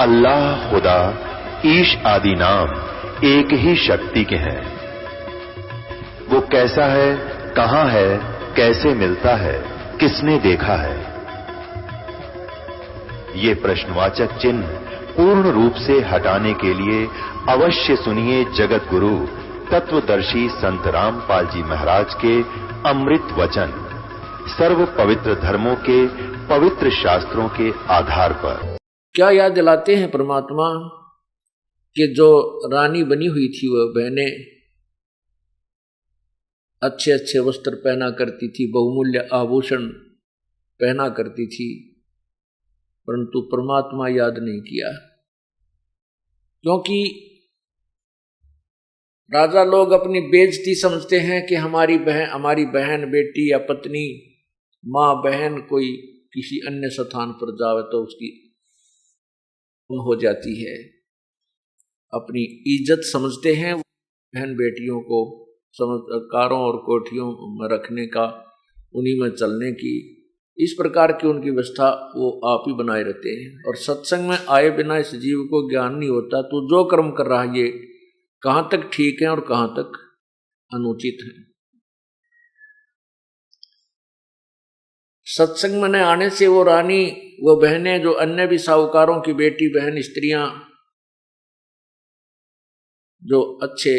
अल्लाह, खुदा, ईश आदि नाम एक ही शक्ति के हैं। वो कैसा है, कहां है, कैसे मिलता है, किसने देखा है? ये प्रश्नवाचक चिन्ह पूर्ण रूप से हटाने के लिए अवश्य सुनिए जगत गुरु तत्वदर्शी संत रामपाल जी महाराज के अमृत वचन, सर्व पवित्र धर्मों के पवित्र शास्त्रों के आधार पर। क्या याद दिलाते हैं परमात्मा कि जो रानी बनी हुई थी वह बहनें अच्छे अच्छे वस्त्र पहना करती थी, बहुमूल्य आभूषण पहना करती थी, परंतु परमात्मा याद नहीं किया। क्योंकि राजा लोग अपनी बेइज्जती समझते हैं कि हमारी बहन बेटी या पत्नी, माँ बहन कोई किसी अन्य स्थान पर जावे तो उसकी हो जाती है। अपनी इज्जत समझते हैं बहन बेटियों को, कारों और कोठियों में रखने का, उन्हीं में चलने की, इस प्रकार की उनकी व्यवस्था वो आप ही बनाए रहते हैं। और सत्संग में आए बिना इस जीव को ज्ञान नहीं होता तो जो कर्म कर रहा है ये कहाँ तक ठीक है और कहाँ तक अनुचित है। सत्संग में आने से वो रानी, वो बहनें जो अन्य भी साहूकारों की बेटी बहन स्त्रियां जो अच्छे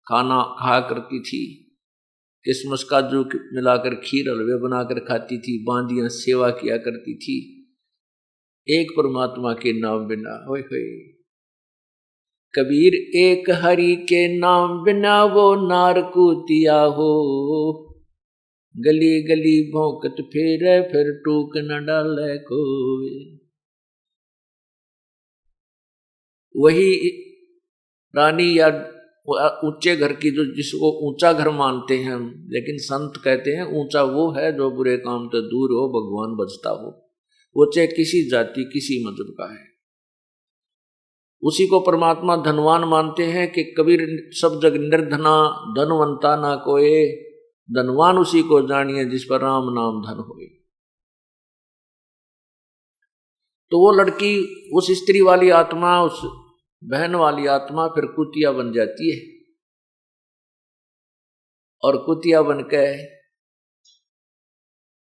खाना खाया करती थी, किसमस काजू मिलाकर खीर हलवे बनाकर खाती थी, बांदियां सेवा किया करती थी, एक परमात्मा के नाम बिना। होय होय कबीर एक हरि के नाम बिना वो नार कूतिया हो, गली गली भौंकत फेरे फिर टूक न डाले कोई। वही रानी या ऊंचे घर की, जो जिसको ऊंचा घर मानते हैं हम, लेकिन संत कहते हैं ऊंचा वो है जो बुरे काम से दूर हो, भगवान बचता हो। वो चाहे किसी जाति किसी मजहब का है, उसी को परमात्मा धनवान मानते हैं कि कबीर सब जग निर्धना धनवंता ना कोई, धनवान उसी को जानिए जिस पर राम नाम धन होए। तो वो लड़की, उस स्त्री वाली आत्मा, उस बहन वाली आत्मा फिर कुतिया बन जाती है, और कुतिया बन के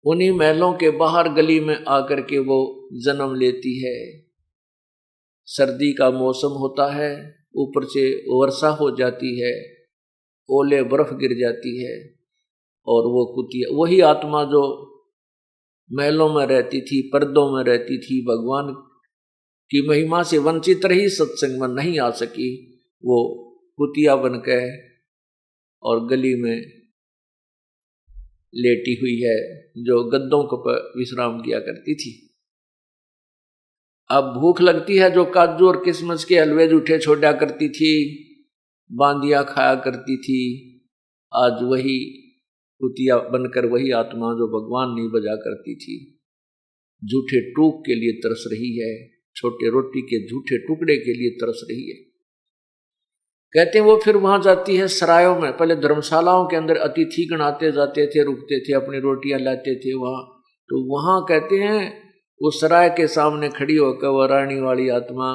उन्हीं महलों के बाहर गली में आकर के वो जन्म लेती है। सर्दी का मौसम होता है, ऊपर से वर्षा हो जाती है, ओले बर्फ गिर जाती है, और वो कुतिया, वही आत्मा जो महलों में रहती थी, पर्दों में रहती थी, भगवान की महिमा से वंचित रही, सत्संग में नहीं आ सकी, वो कुतिया बन के और गली में लेटी हुई है, जो गद्दों पर विश्राम किया करती थी। अब भूख लगती है, जो काजू और किशमिश के हलवे जूठे छोड़ा करती थी, बांदियां खाया करती थी, आज वही कुतिया बनकर वही आत्मा जो भगवान नहीं बजा करती थी, झूठे टूक के लिए तरस रही है, छोटे रोटी के झूठे टुकड़े के लिए तरस रही है। कहते हैं वो फिर वहां जाती है सरायों में, पहले धर्मशालाओं के अंदर अतिथि गण आते जाते थे, रुकते थे, अपनी रोटियां लाते थे वहां, तो वहां कहते हैं उस सराय के सामने खड़ी होकर वह रानी वाली आत्मा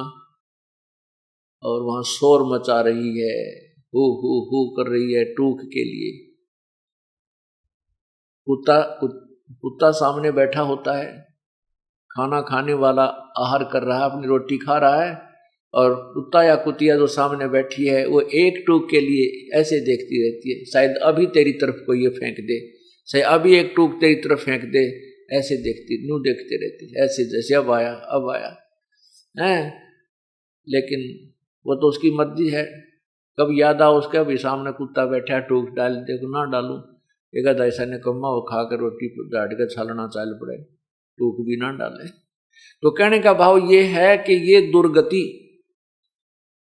और वहां शोर मचा रही है, हु कर रही है टूक के लिए। कुत्ता सामने बैठा होता है, खाना खाने वाला आहार कर रहा है, अपनी रोटी खा रहा है, और कुत्ता या कुतिया जो सामने बैठी है वो एक टूक के लिए ऐसे देखती रहती है, शायद अभी तेरी तरफ कोई ये फेंक दे, शायद अभी एक टूक तेरी तरफ फेंक दे, ऐसे देखते रहती, ऐसे जैसे अब आया है। लेकिन वो तो उसकी मर्जी है, कब याद आ उसके, अभी सामने कुत्ता बैठा टूक डाल दे ना डालूं, एक ऐसा ने कमा वो खाकर रोटी डाट कर छालना चाल पड़े, टूक भी ना डाले। तो कहने का भाव ये है कि ये दुर्गति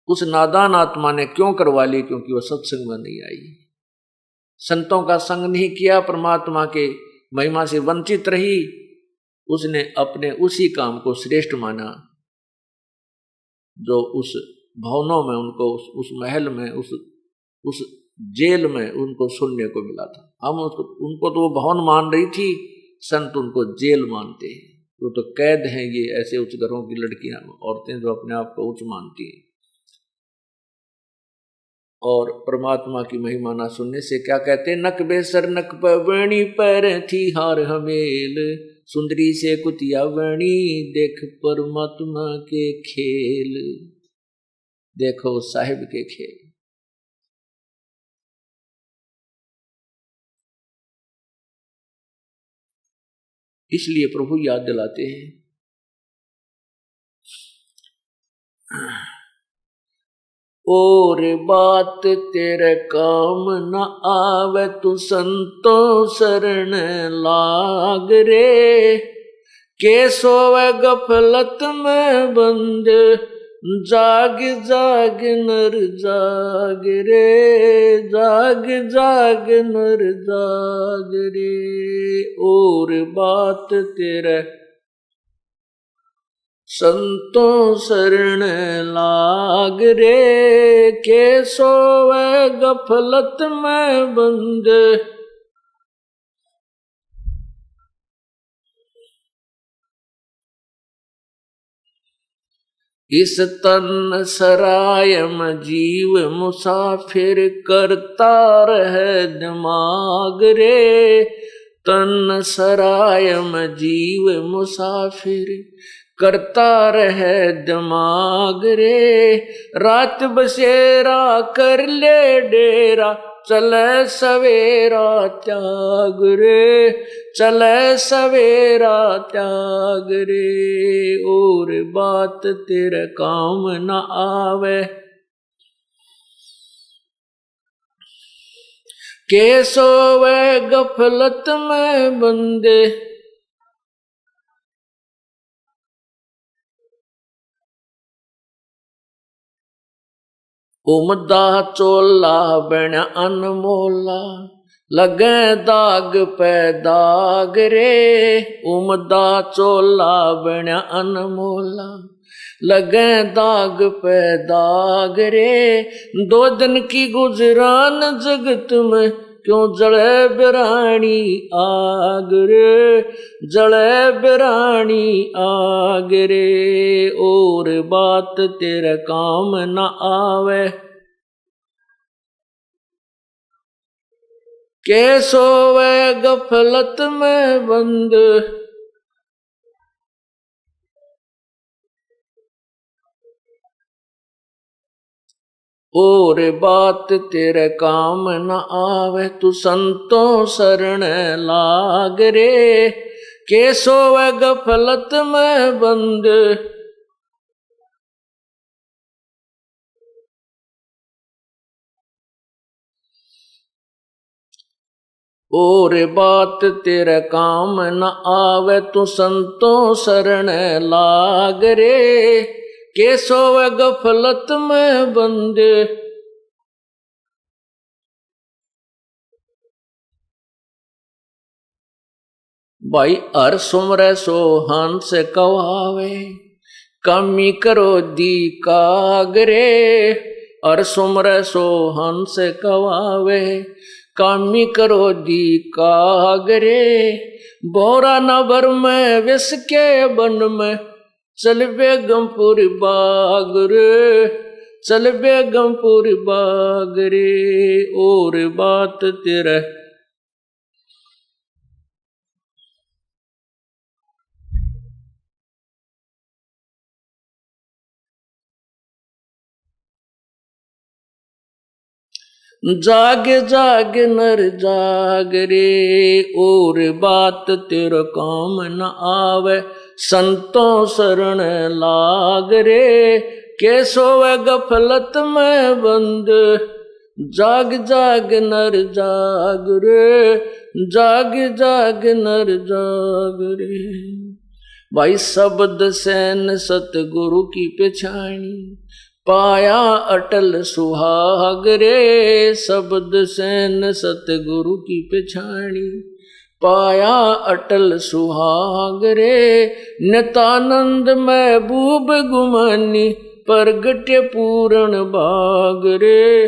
उस नादान आत्मा ने क्यों करवा ली, क्योंकि वो सत्संग में नहीं आई, संतों का संग नहीं किया, परमात्मा के महिमा से वंचित रही, उसने अपने उसी काम को श्रेष्ठ माना जो उस भवनों में उनको, उस महल में, उस जेल में उनको सुनने को मिला था। हम उनको तो वो भवन मान रही थी, संत उनको जेल मानते हैं। तो कैद हैं ये ऐसे उच्च घरों की लड़कियां, औरतें जो अपने आप को उच्च मानती हैं। और परमात्मा की महिमा ना सुनने से क्या कहते, नक बेसर नक पवणी पर थी हार हमेल, सुंदरी से कुतिया वणी देख परमात्मा के खेल। देखो साहिब के खेल। इसलिए प्रभु याद दिलाते हैं, और बात तेरे काम न आवे तू संतों शरण लाग रे, के सोवे गफलत में बंद जाग जाग नर जाग रे, जाग जाग नर जाग रे। और बात तेरे संतों शरण लाग रे, के सोवे गफलत में बंद इस तन सराय में जीव मुसाफिर करता रहे दिमाग रे, तन सराय में जीव मुसाफिर करता रहे दिमाग रे, रात बसेरा कर ले डेरा चले सवेरा त्याग रे, चले सवेरा त्याग रे। और बात तेरे काम न आवे, के सोवे गफलत में बंदे उमदा चोला बन अनमोला, लगे दाग पे दाग रे, उमदा चोला बन अनमोला, लगे दाग पे दाग रे। दो दिन की गुजरान जगत में क्यों जले बिरानी आग रे, जले बिरानी आग रे। और बात तेरे काम न आवे, के सोवे गफलत में बंद और बात तेरे काम न आवे तू संतों शरण लाग रे, के सोवे गफलत में बंद और बात तेरे काम न आवे तू संतों शरण लाग रे, के सोवे गफलत में बंद भाई हर सुमरे सो हंस कवावे, कमी करो दी कागरे। हर सुमरे सो हंस कवावे, कामी करो दी कागरे। बोरा नबर में विष के बन में चल बेगमपुर बाग रे, चल बेगमपुर बाग रे। और बात तेरा जाग जाग नर जाग रे। और बात तेरा काम न आवे, संतों शरण लाग रे। के सोवे गफलत में बंद, जाग जाग नर जाग रे, जाग जाग नर जाग रे। भाई शब्द सैन सतगुरु की पछाणी, पाया अटल सुहाग रे। शब्द सैन सतगुरु की पछाणी, पाया अटल सुहाग रे। नितानंद महबूब गुमानी, प्रगट्य पूर्ण बाग रे,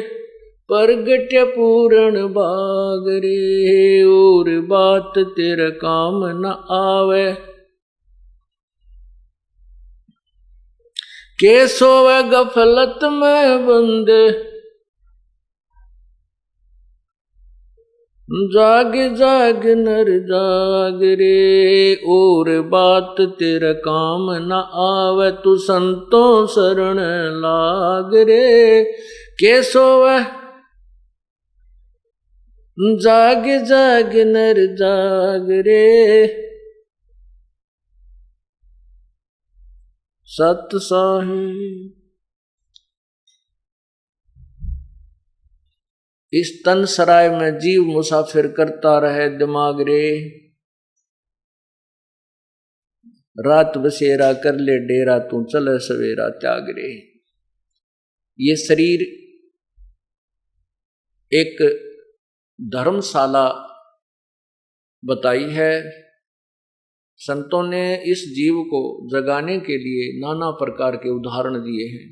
प्रगट्य पूर्ण बाग रे। और बात तेरा काम न आवे, के सोवे गफलत में बंदे, जाग जाग नर जाग रे, और बात तेरे काम न आवे, तू संतों शरण लाग रे। के सोवे जाग जाग नर जाग रे, सत साहिब। इस तन सराय में जीव मुसाफिर करता रहे दिमाग रे, रात बसेरा कर ले डेरा, तू चले सवेरा त्याग रे। ये शरीर एक धर्मशाला बताई है। संतों ने इस जीव को जगाने के लिए नाना प्रकार के उदाहरण दिए हैं।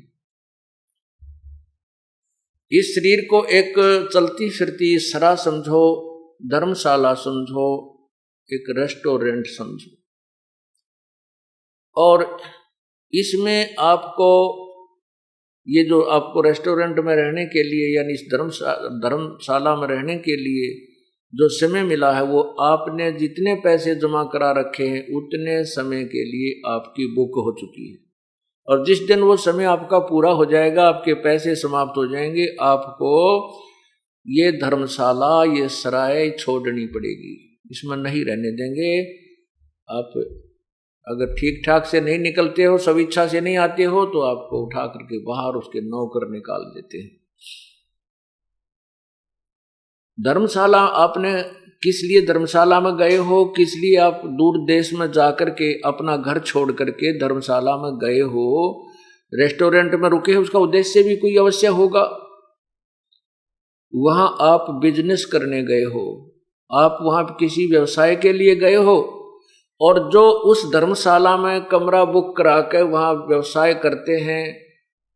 इस शरीर को एक चलती फिरती सरा समझो, धर्मशाला समझो, एक रेस्टोरेंट समझो, और इसमें आपको ये जो आपको रेस्टोरेंट में रहने के लिए यानी इस धर्मशाला में रहने के लिए जो समय मिला है, वो आपने जितने पैसे जमा करा रखे हैं उतने समय के लिए आपकी बुक हो चुकी है। और जिस दिन वो समय आपका पूरा हो जाएगा, आपके पैसे समाप्त हो जाएंगे, आपको ये धर्मशाला, ये सराय छोड़नी पड़ेगी, इसमें नहीं रहने देंगे। आप अगर ठीक ठाक से नहीं निकलते हो, सब इच्छा से नहीं आते हो, तो आपको उठा करके बाहर उसके नौकर निकाल देते हैं। धर्मशाला आपने किस लिए धर्मशाला में गए हो, किस लिए आप दूर देश में जाकर के अपना घर छोड़ करके धर्मशाला में गए हो, रेस्टोरेंट में रुके हो, उसका उद्देश्य भी कोई अवश्य होगा। वहां आप बिजनेस करने गए हो, आप वहां किसी व्यवसाय के लिए गए हो, और जो उस धर्मशाला में कमरा बुक करा के वहां व्यवसाय करते हैं,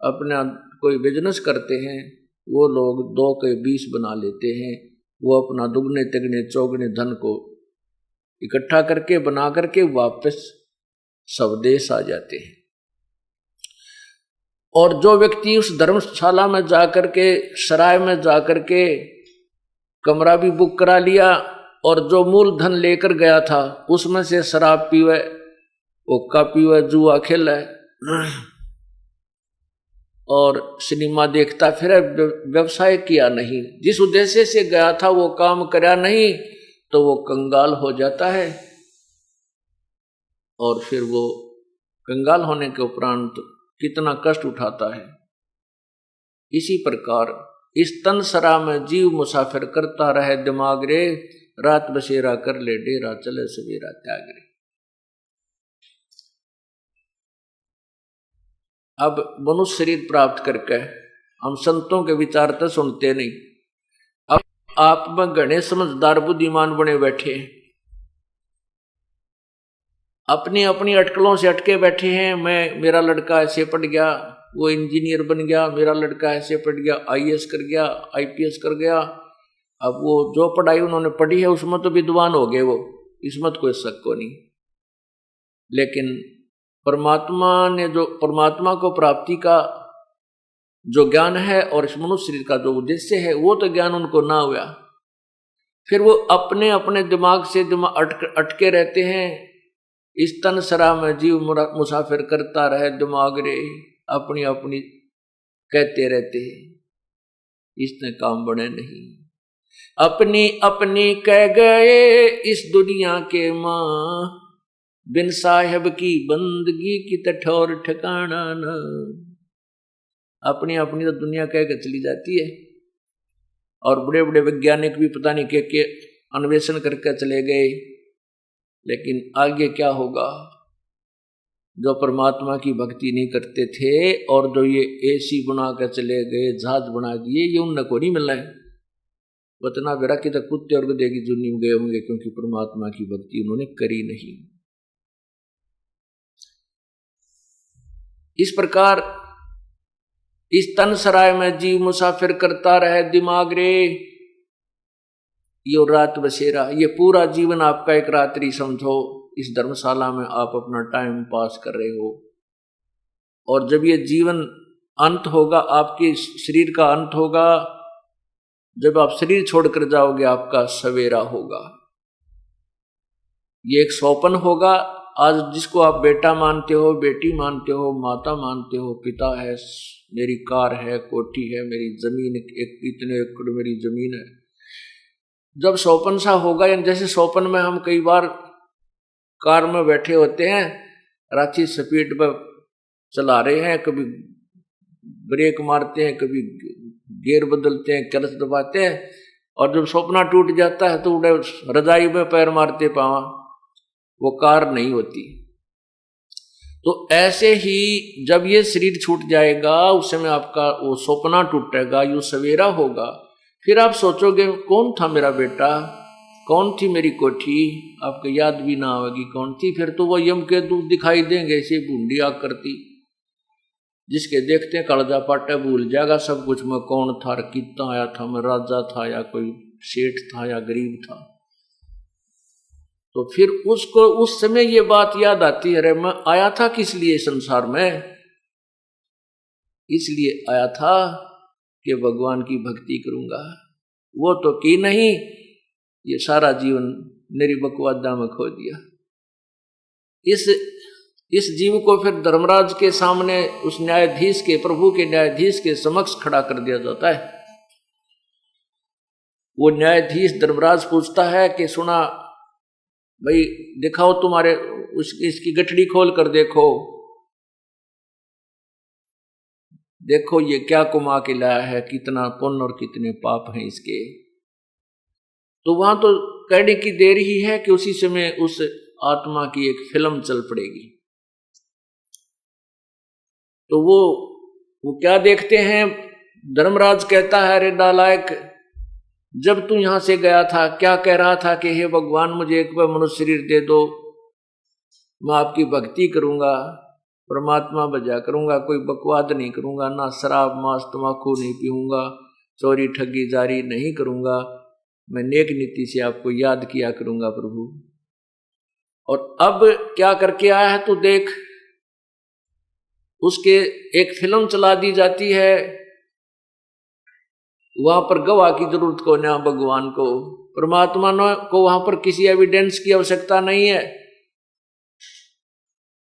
अपना कोई बिजनेस करते हैं, वो लोग 2 के 20 बना लेते हैं। वो अपना दुगने तिगने चौगने धन को इकट्ठा करके बना करके वापस स्वदेश आ जाते हैं। और जो व्यक्ति उस धर्मशाला में जाकर के, सराय में जाकर के कमरा भी बुक करा लिया और जो मूल धन लेकर गया था उसमें से शराब पीवे, हुक्का पीवे, जुआ खेले और सिनेमा देखता फिर, व्यवसाय किया नहीं, जिस उद्देश्य से गया था वो काम करा नहीं, तो वो कंगाल हो जाता है। और फिर वो कंगाल होने के उपरांत कितना कष्ट उठाता है। इसी प्रकार इस तन सरा में जीव मुसाफिर करता रहे दिमाग रे, रात बसेरा कर ले डेरा, चले सवेरा त्याग रे। अब मनुष्य शरीर प्राप्त करके हम संतों के विचार तो सुनते नहीं। अब आप में घने समझदार बुद्धिमान बने बैठे, अपनी अपनी अटकलों से अटके बैठे हैं। मेरा लड़का ऐसे पढ़ गया, वो इंजीनियर बन गया, मेरा लड़का ऐसे पढ़ गया, IAS कर गया, IPS कर गया। अब वो जो पढ़ाई उन्होंने पढ़ी है उसमें तो विद्वान हो गए वो, इसमें तो कोई शक को नहीं। लेकिन परमात्मा ने जो परमात्मा को प्राप्ति का जो ज्ञान है और इस मनुष्य शरीर का जो उद्देश्य है, वो तो ज्ञान उनको ना हुआ। फिर वो अपने अपने दिमाग से अटके रहते हैं। इस तन सरा में जीव मुसाफिर करता रहे दिमाग रे, अपनी अपनी कहते रहते हैं, इसने काम बने नहीं। अपनी अपनी कह गए इस दुनिया के मां, बिन साहेब की बंदगी की ठौर ठिकाना न। अपनी अपनी तो दुनिया कह के चली जाती है, और बड़े बड़े वैज्ञानिक भी पता नहीं के अन्वेषण करके चले गए। लेकिन आगे क्या होगा? जो परमात्मा की भक्ति नहीं करते थे और जो ये AC बना कर चले गए, जहाज बना दिए, ये उन को नहीं मिलना है। वतना बेरा कि तक कुत्ते और गधे की जुनी में गए होंगे, क्योंकि परमात्मा की भक्ति उन्होंने करी नहीं। इस प्रकार इस तन सराय में जीव मुसाफिर करता रहे दिमाग रे, यो रात बसेरा, ये पूरा जीवन आपका एक रात्रि समझो। इस धर्मशाला में आप अपना टाइम पास कर रहे हो। और जब ये जीवन अंत होगा, आपके शरीर का अंत होगा, जब आप शरीर छोड़कर जाओगे आपका सवेरा होगा। ये एक स्वप्न होगा। आज जिसको आप बेटा मानते हो, बेटी मानते हो, माता मानते हो, पिता है, मेरी कार है, कोठी है, मेरी जमीन, इतने एकड़ मेरी जमीन है, जब स्वप्न सा होगा, या जैसे स्वप्न में हम कई बार कार में बैठे होते हैं, रांची स्पीड पर चला रहे हैं, कभी ब्रेक मारते हैं, कभी गियर बदलते हैं, क्लच दबाते हैं, और जब सपना टूट जाता है तो उड़े रजाई में पैर मारते पावा, वो कार नहीं होती। तो ऐसे ही जब ये शरीर छूट जाएगा, उस समय आपका वो सपना टूटेगा, यूं सवेरा होगा। फिर आप सोचोगे कौन था मेरा बेटा, कौन थी मेरी कोठी, आपको याद भी ना आएगी कौन थी। फिर तो वो यम के दूत दिखाई देंगे, ऐसे बूंदी आग करती, जिसके देखते हैं कालजा पाटा भूल जाएगा सब कुछ, मैं कौन था, कितना आया था, मैं राजा था या कोई सेठ था या गरीब था। तो फिर उसको उस समय ये बात याद आती है, अरे मैं आया था किस लिए संसार में, इसलिए आया था कि भगवान की भक्ति करूंगा। वो तो की नहीं, ये सारा जीवन मेरी बकवादा में खो दिया। इस जीव को फिर धर्मराज के सामने, उस न्यायाधीश के, प्रभु के न्यायाधीश के समक्ष खड़ा कर दिया जाता है। वो न्यायाधीश धर्मराज पूछता है कि सुना भाई, दिखाओ तुम्हारे इसकी गठड़ी खोल कर देखो, देखो ये क्या कुमा के लाया है, कितना पुण्य और कितने पाप हैं इसके। तो वहां तो कहने की देर ही है कि उसी समय उस आत्मा की एक फिल्म चल पड़ेगी। तो वो क्या देखते हैं, धर्मराज कहता है, अरे नालायक, जब तू यहां से गया था क्या कह रहा था कि हे भगवान मुझे एक बार मनुष्य शरीर दे दो, मैं आपकी भक्ति करूंगा, परमात्मा बजा करूंगा, कोई बकवाद नहीं करूंगा, ना शराब मांस तम्बाकू नहीं पीऊंगा, चोरी ठगी जारी नहीं करूंगा, मैं नेक नीति से आपको याद किया करूंगा प्रभु। और अब क्या करके आया है तू देख, उसके एक फिल्म चला दी जाती है, वहां पर गवाह की जरूरत को ना, भगवान को, परमात्मा को वहां पर किसी एविडेंस की आवश्यकता नहीं है।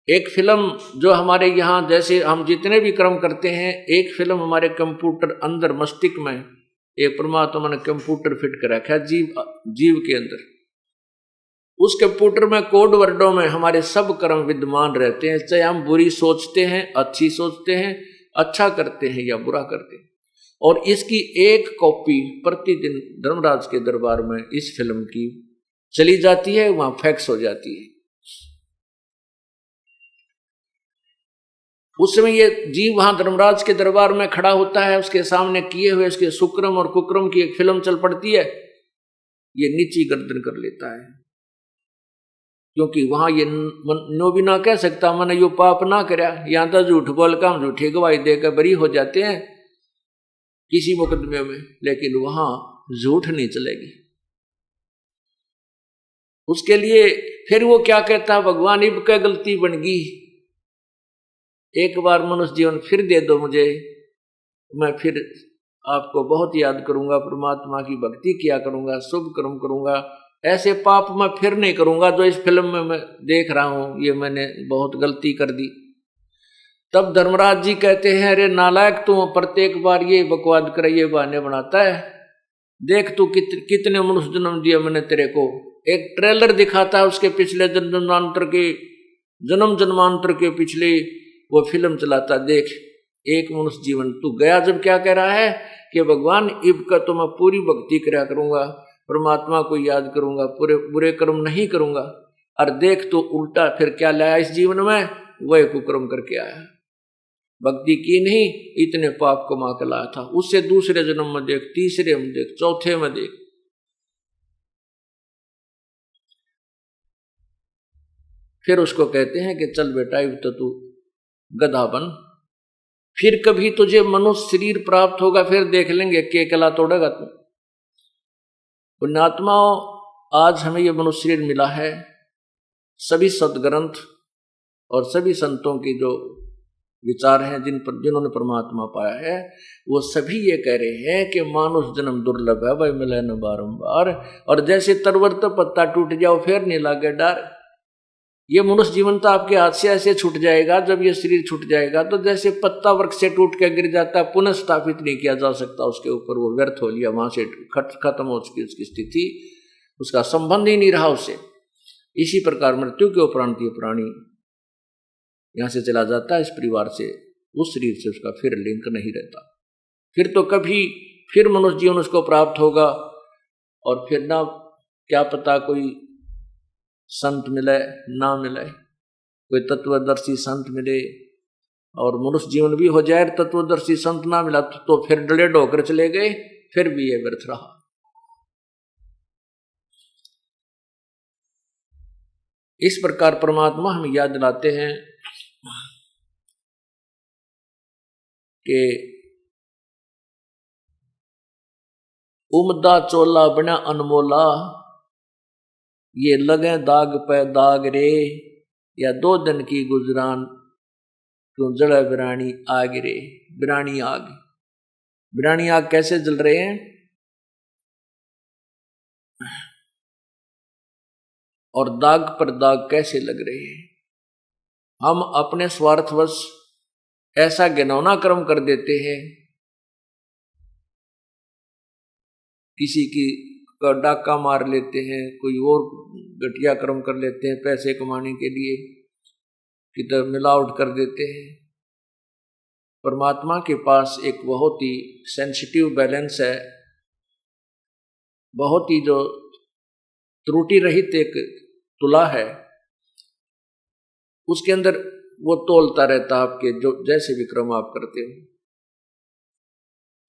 एक फिल्म जो हमारे यहाँ, जैसे हम जितने भी कर्म करते हैं, एक फिल्म हमारे कंप्यूटर अंदर मस्तिष्क में एक परमात्मा ने कंप्यूटर फिट कर रखा है जीव के अंदर। उस कंप्यूटर में कोड वर्डों में हमारे सब कर्म विद्यमान रहते हैं, चाहे हम बुरी सोचते हैं, अच्छी सोचते हैं, अच्छा करते हैं या बुरा करते हैं। और इसकी एक कॉपी प्रतिदिन धर्मराज के दरबार में इस फिल्म की चली जाती है, वहां फैक्स हो जाती है। उस समय ये जीव वहां धर्मराज के दरबार में खड़ा होता है, उसके सामने किए हुए उसके सुक्रम और कुक्रम की एक फिल्म चल पड़ती है। ये नीची गर्दन कर लेता है, क्योंकि वहां ये नो भी ना कह सकता मैंने यो पाप ना करया, यहां तो झूठ बोल कर हम झूठी गवाही देकर बरी हो जाते हैं किसी मुकदमे में, लेकिन वहां झूठ नहीं चलेगी। उसके लिए फिर वो क्या कहता, भगवान इब क्या गलती बन गई, एक बार मनुष्य जीवन फिर दे दो मुझे, मैं फिर आपको बहुत याद करूंगा, परमात्मा की भक्ति किया करूंगा, शुभ कर्म करूंगा, ऐसे पाप मैं फिर नहीं करूंगा जो इस फिल्म में मैं देख रहा हूं, ये मैंने बहुत गलती कर दी। तब धर्मराज जी कहते हैं, अरे नालायक, तू प्रत्येक बार ये बकवाद कर, ये बहाने बनाता है, देख तू कितने मनुष्य जन्म दिया मैंने तेरे को। एक ट्रेलर दिखाता है उसके पिछले जन्म जन्मांतर के पिछले, वो फिल्म चलाता, देख एक मनुष्य जीवन तू गया जब क्या कह रहा है कि भगवान इब का तो मैं पूरी भक्ति कराया करूंगा, परमात्मा को याद करूंगा, पूरे बुरे कर्म नहीं करूंगा, और देख तो उल्टा फिर क्या लाया इस जीवन में, वह कुकर्म करके आया, भक्ति की नहीं, इतने पाप कमा कर लाया था। उससे दूसरे जन्म में देख, तीसरे में देख, चौथे में देख। फिर उसको कहते हैं कि चल बेटा अब तो तू गधा बन, फिर कभी तुझे मनुष्य शरीर प्राप्त होगा, फिर देख लेंगे के कला तोड़ेगा तू। पुण्यात्माओं, आज हमें यह मनुष्य शरीर मिला है, सभी सदग्रंथ और सभी संतों की जो विचार हैं जिन्होंने परमात्मा पाया है, वो सभी ये कह रहे हैं कि मानुष जन्म दुर्लभ है, भाई मिले न बारंबार। और जैसे तरवर तो पत्ता टूट जाओ फिर नहीं लागे डर। ये मनुष्य जीवन तो आपके हाथ से ऐसे छूट जाएगा, जब ये शरीर छूट जाएगा तो जैसे पत्ता वृक्ष से टूट के गिर जाता है, पुनः स्थापित नहीं किया जा सकता उसके ऊपर, वो व्यर्थ हो लिया, वहां से खत्म हो चुकी उसकी स्थिति, उसका संबंध ही नहीं रहा उससे। इसी प्रकार मृत्यु के उपरांत ये प्राणी यहां से चला जाता है, इस परिवार से, उस शरीर से उसका फिर लिंक नहीं रहता। फिर तो कभी फिर मनुष्य जीवन उसको प्राप्त होगा, और फिर ना क्या पता कोई संत मिले ना मिले, कोई तत्वदर्शी संत मिले, और मनुष्य जीवन भी हो जाए, तत्वदर्शी संत ना मिला तो फिर डले ढोकर चले गए, फिर भी ये व्यर्थ रहा। इस प्रकार परमात्मा हमें याद दिलाते हैं कि उमदा चोला बना अनमोला, ये लगे दाग पे दाग रे, या 2 दिन की गुजरान क्यों जले बिरानी आग रे। बिरानी आग, बिरानी आग कैसे जल रहे हैं, और दाग पर दाग कैसे लग रहे हैं। हम अपने स्वार्थवश ऐसा घिनौना कर्म कर देते हैं, किसी की का डाका मार लेते हैं, कोई और घटिया कर्म कर लेते हैं पैसे कमाने के लिए, किधर मिलावट कर देते हैं। परमात्मा के पास एक बहुत ही सेंसिटिव बैलेंस है, बहुत ही जो त्रुटि रहित एक तुला है, उसके अंदर वो तोलता रहता आपके जो जैसे भी कर्म आप करते हो,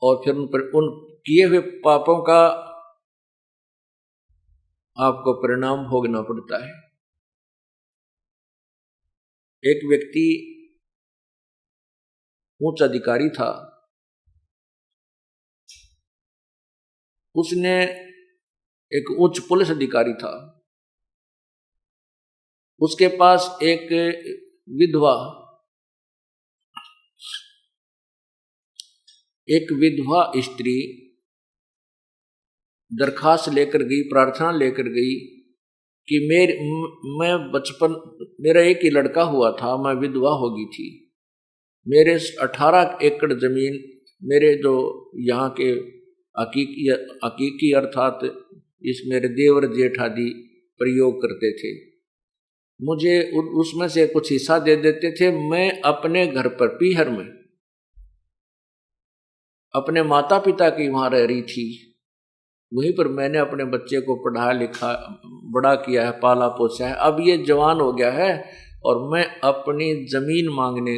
और फिर उन किए हुए पापों का आपको परिणाम भोगना पड़ता है। एक व्यक्ति उच्च अधिकारी था, उसने एक उच्च पुलिस अधिकारी था, उसके पास एक विधवा स्त्री दरखास्त लेकर गई, प्रार्थना लेकर गई कि मैं बचपन, मेरा एक ही लड़का हुआ था, मैं विधवा हो गई थी, मेरे 18 एकड़ जमीन मेरे जो यहाँ के हकीकी अर्थात इस मेरे देवर जेठ आदि प्रयोग करते थे, मुझे उसमें से कुछ हिस्सा दे देते थे। मैं अपने घर पर पीहर में अपने माता पिता की वहां रह रही थी, वहीं पर मैंने अपने बच्चे को पढ़ाया लिखा बड़ा किया है, पाला पोसा है। अब ये जवान हो गया है और मैं अपनी जमीन मांगने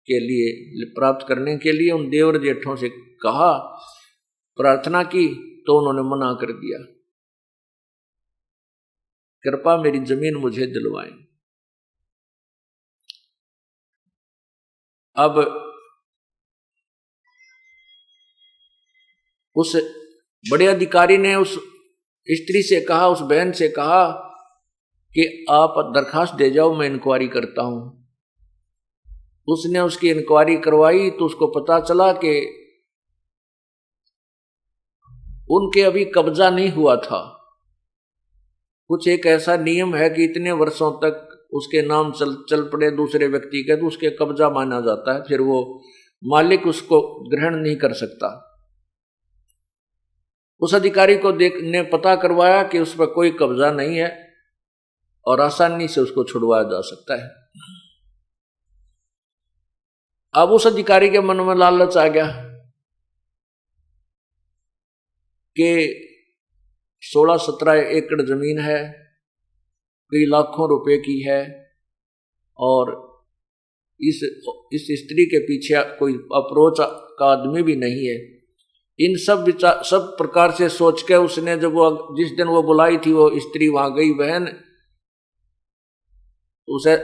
के लिए, प्राप्त करने के लिए उन देवर जेठों से कहा, प्रार्थना की तो उन्होंने मना कर दिया, कृपा मेरी जमीन मुझे दिलवाएं। अब उस बड़े अधिकारी ने उस स्त्री से कहा, उस बहन से कहा कि आप दरखास्त दे जाओ, मैं इंक्वायरी करता हूं। उसने उसकी इंक्वायरी करवाई तो उसको पता चला कि उनके अभी कब्जा नहीं हुआ था। कुछ एक ऐसा नियम है कि इतने वर्षों तक उसके नाम चल पड़े दूसरे व्यक्ति के तो उसके कब्जा माना जाता है, फिर वो मालिक उसको ग्रहण नहीं कर सकता। उस अधिकारी को ने पता करवाया कि उस पर कोई कब्जा नहीं है और आसानी से उसको छुड़वाया जा सकता है। अब उस अधिकारी के मन में लालच आ गया कि 16-17 एकड़ जमीन है, कई लाखों रुपए की है, और इस स्त्री के पीछे कोई अप्रोच का आदमी भी नहीं है। इन सब प्रकार से सोच के उसने जब वो जिस दिन वो बुलाई थी वो स्त्री वहां गई बहन,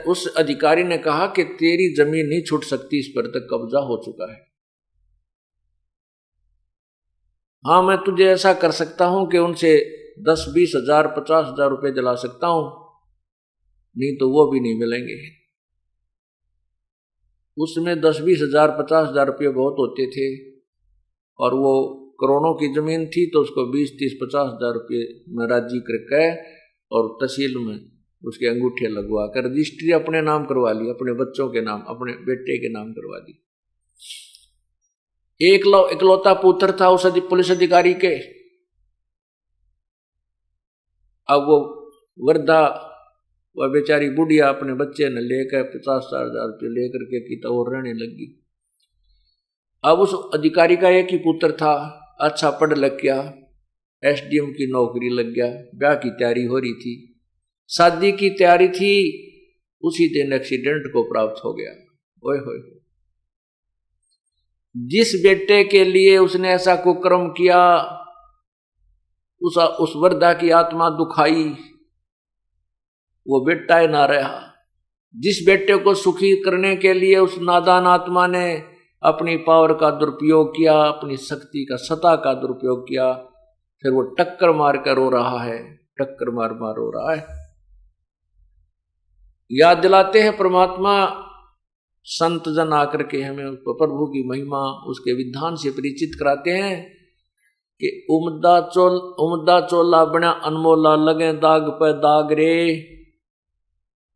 उस अधिकारी ने कहा कि तेरी जमीन नहीं छूट सकती, इस पर तक कब्जा हो चुका है। हाँ, मैं तुझे ऐसा कर सकता हूं कि उनसे 10-20 हजार 50 हजार रुपये दिला सकता हूं, नहीं तो वो भी नहीं मिलेंगे। उसमें 10-20 हजार 50 हजार रुपये बहुत होते थे, और वो करोड़ों की जमीन थी तो उसको 20-30-50 हजार रुपये में राजी करके और तहसील में उसके अंगूठे लगवा कर रजिस्ट्री अपने नाम करवा ली, अपने बच्चों के नाम, अपने बेटे के नाम करवा दी। इकलौता पुत्र था उस पुलिस अधिकारी के। अब वो वृद्धा वह बेचारी बुढ़िया अपने बच्चे ने लेकर 50-60 हजार रुपये लेकर के की तो और रहने लगी। अब उस अधिकारी का एक ही पुत्र था, अच्छा पढ़ लग गया, एसडीएम की नौकरी लग गया, ब्याह की तैयारी हो रही थी, शादी की तैयारी थी, उसी दिन एक्सीडेंट को प्राप्त हो गया। ओए होए, जिस बेटे के लिए उसने ऐसा कुकर्म किया उस वृद्धा की आत्मा दुखाई, वो बेटा ही ना रहा। जिस बेटे को सुखी करने के लिए उस नादान आत्मा ने अपनी पावर का दुरुपयोग किया, अपनी शक्ति का सत्ता का दुरुपयोग किया, फिर वो टक्कर मार कर रो रहा है, टक्कर मार मार रो रहा है। याद दिलाते हैं परमात्मा, संत जन आकर के हमें प्रभु की महिमा उसके विधान से परिचित कराते हैं कि उमदा चोला बना अनमोला, लगे दाग पे दाग रे,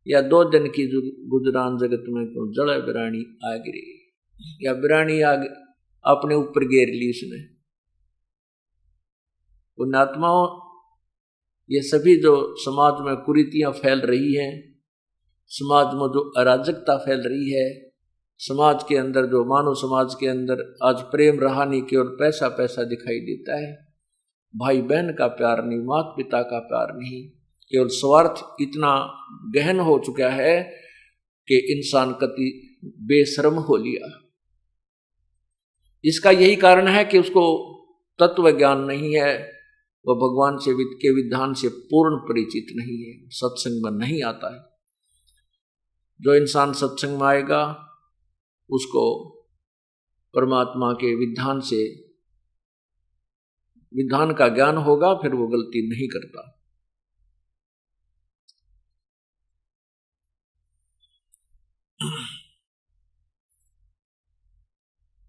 या 2 दिन की गुजरान जगत में क्यों जड़े बिरानी आग रे, या बिरानी आग अपने ऊपर घेर ली उसने। पुण्यात्माओं, ये सभी जो समाज में कुरीतियां फैल रही हैं, समाज में जो अराजकता फैल रही है, समाज के अंदर जो मानव समाज के अंदर आज प्रेम रहा नहीं, केवल पैसा पैसा दिखाई देता है, भाई बहन का प्यार नहीं, माता पिता का प्यार नहीं, केवल स्वार्थ इतना गहन हो चुका है कि इंसान कति बेशर्म हो लिया। इसका यही कारण है कि उसको तत्व ज्ञान नहीं है, वह भगवान से के विधान से पूर्ण परिचित नहीं है, सत्संग में नहीं आता है। जो इंसान सत्संग में आएगा उसको परमात्मा के विधान से विधान का ज्ञान होगा, फिर वो गलती नहीं करता।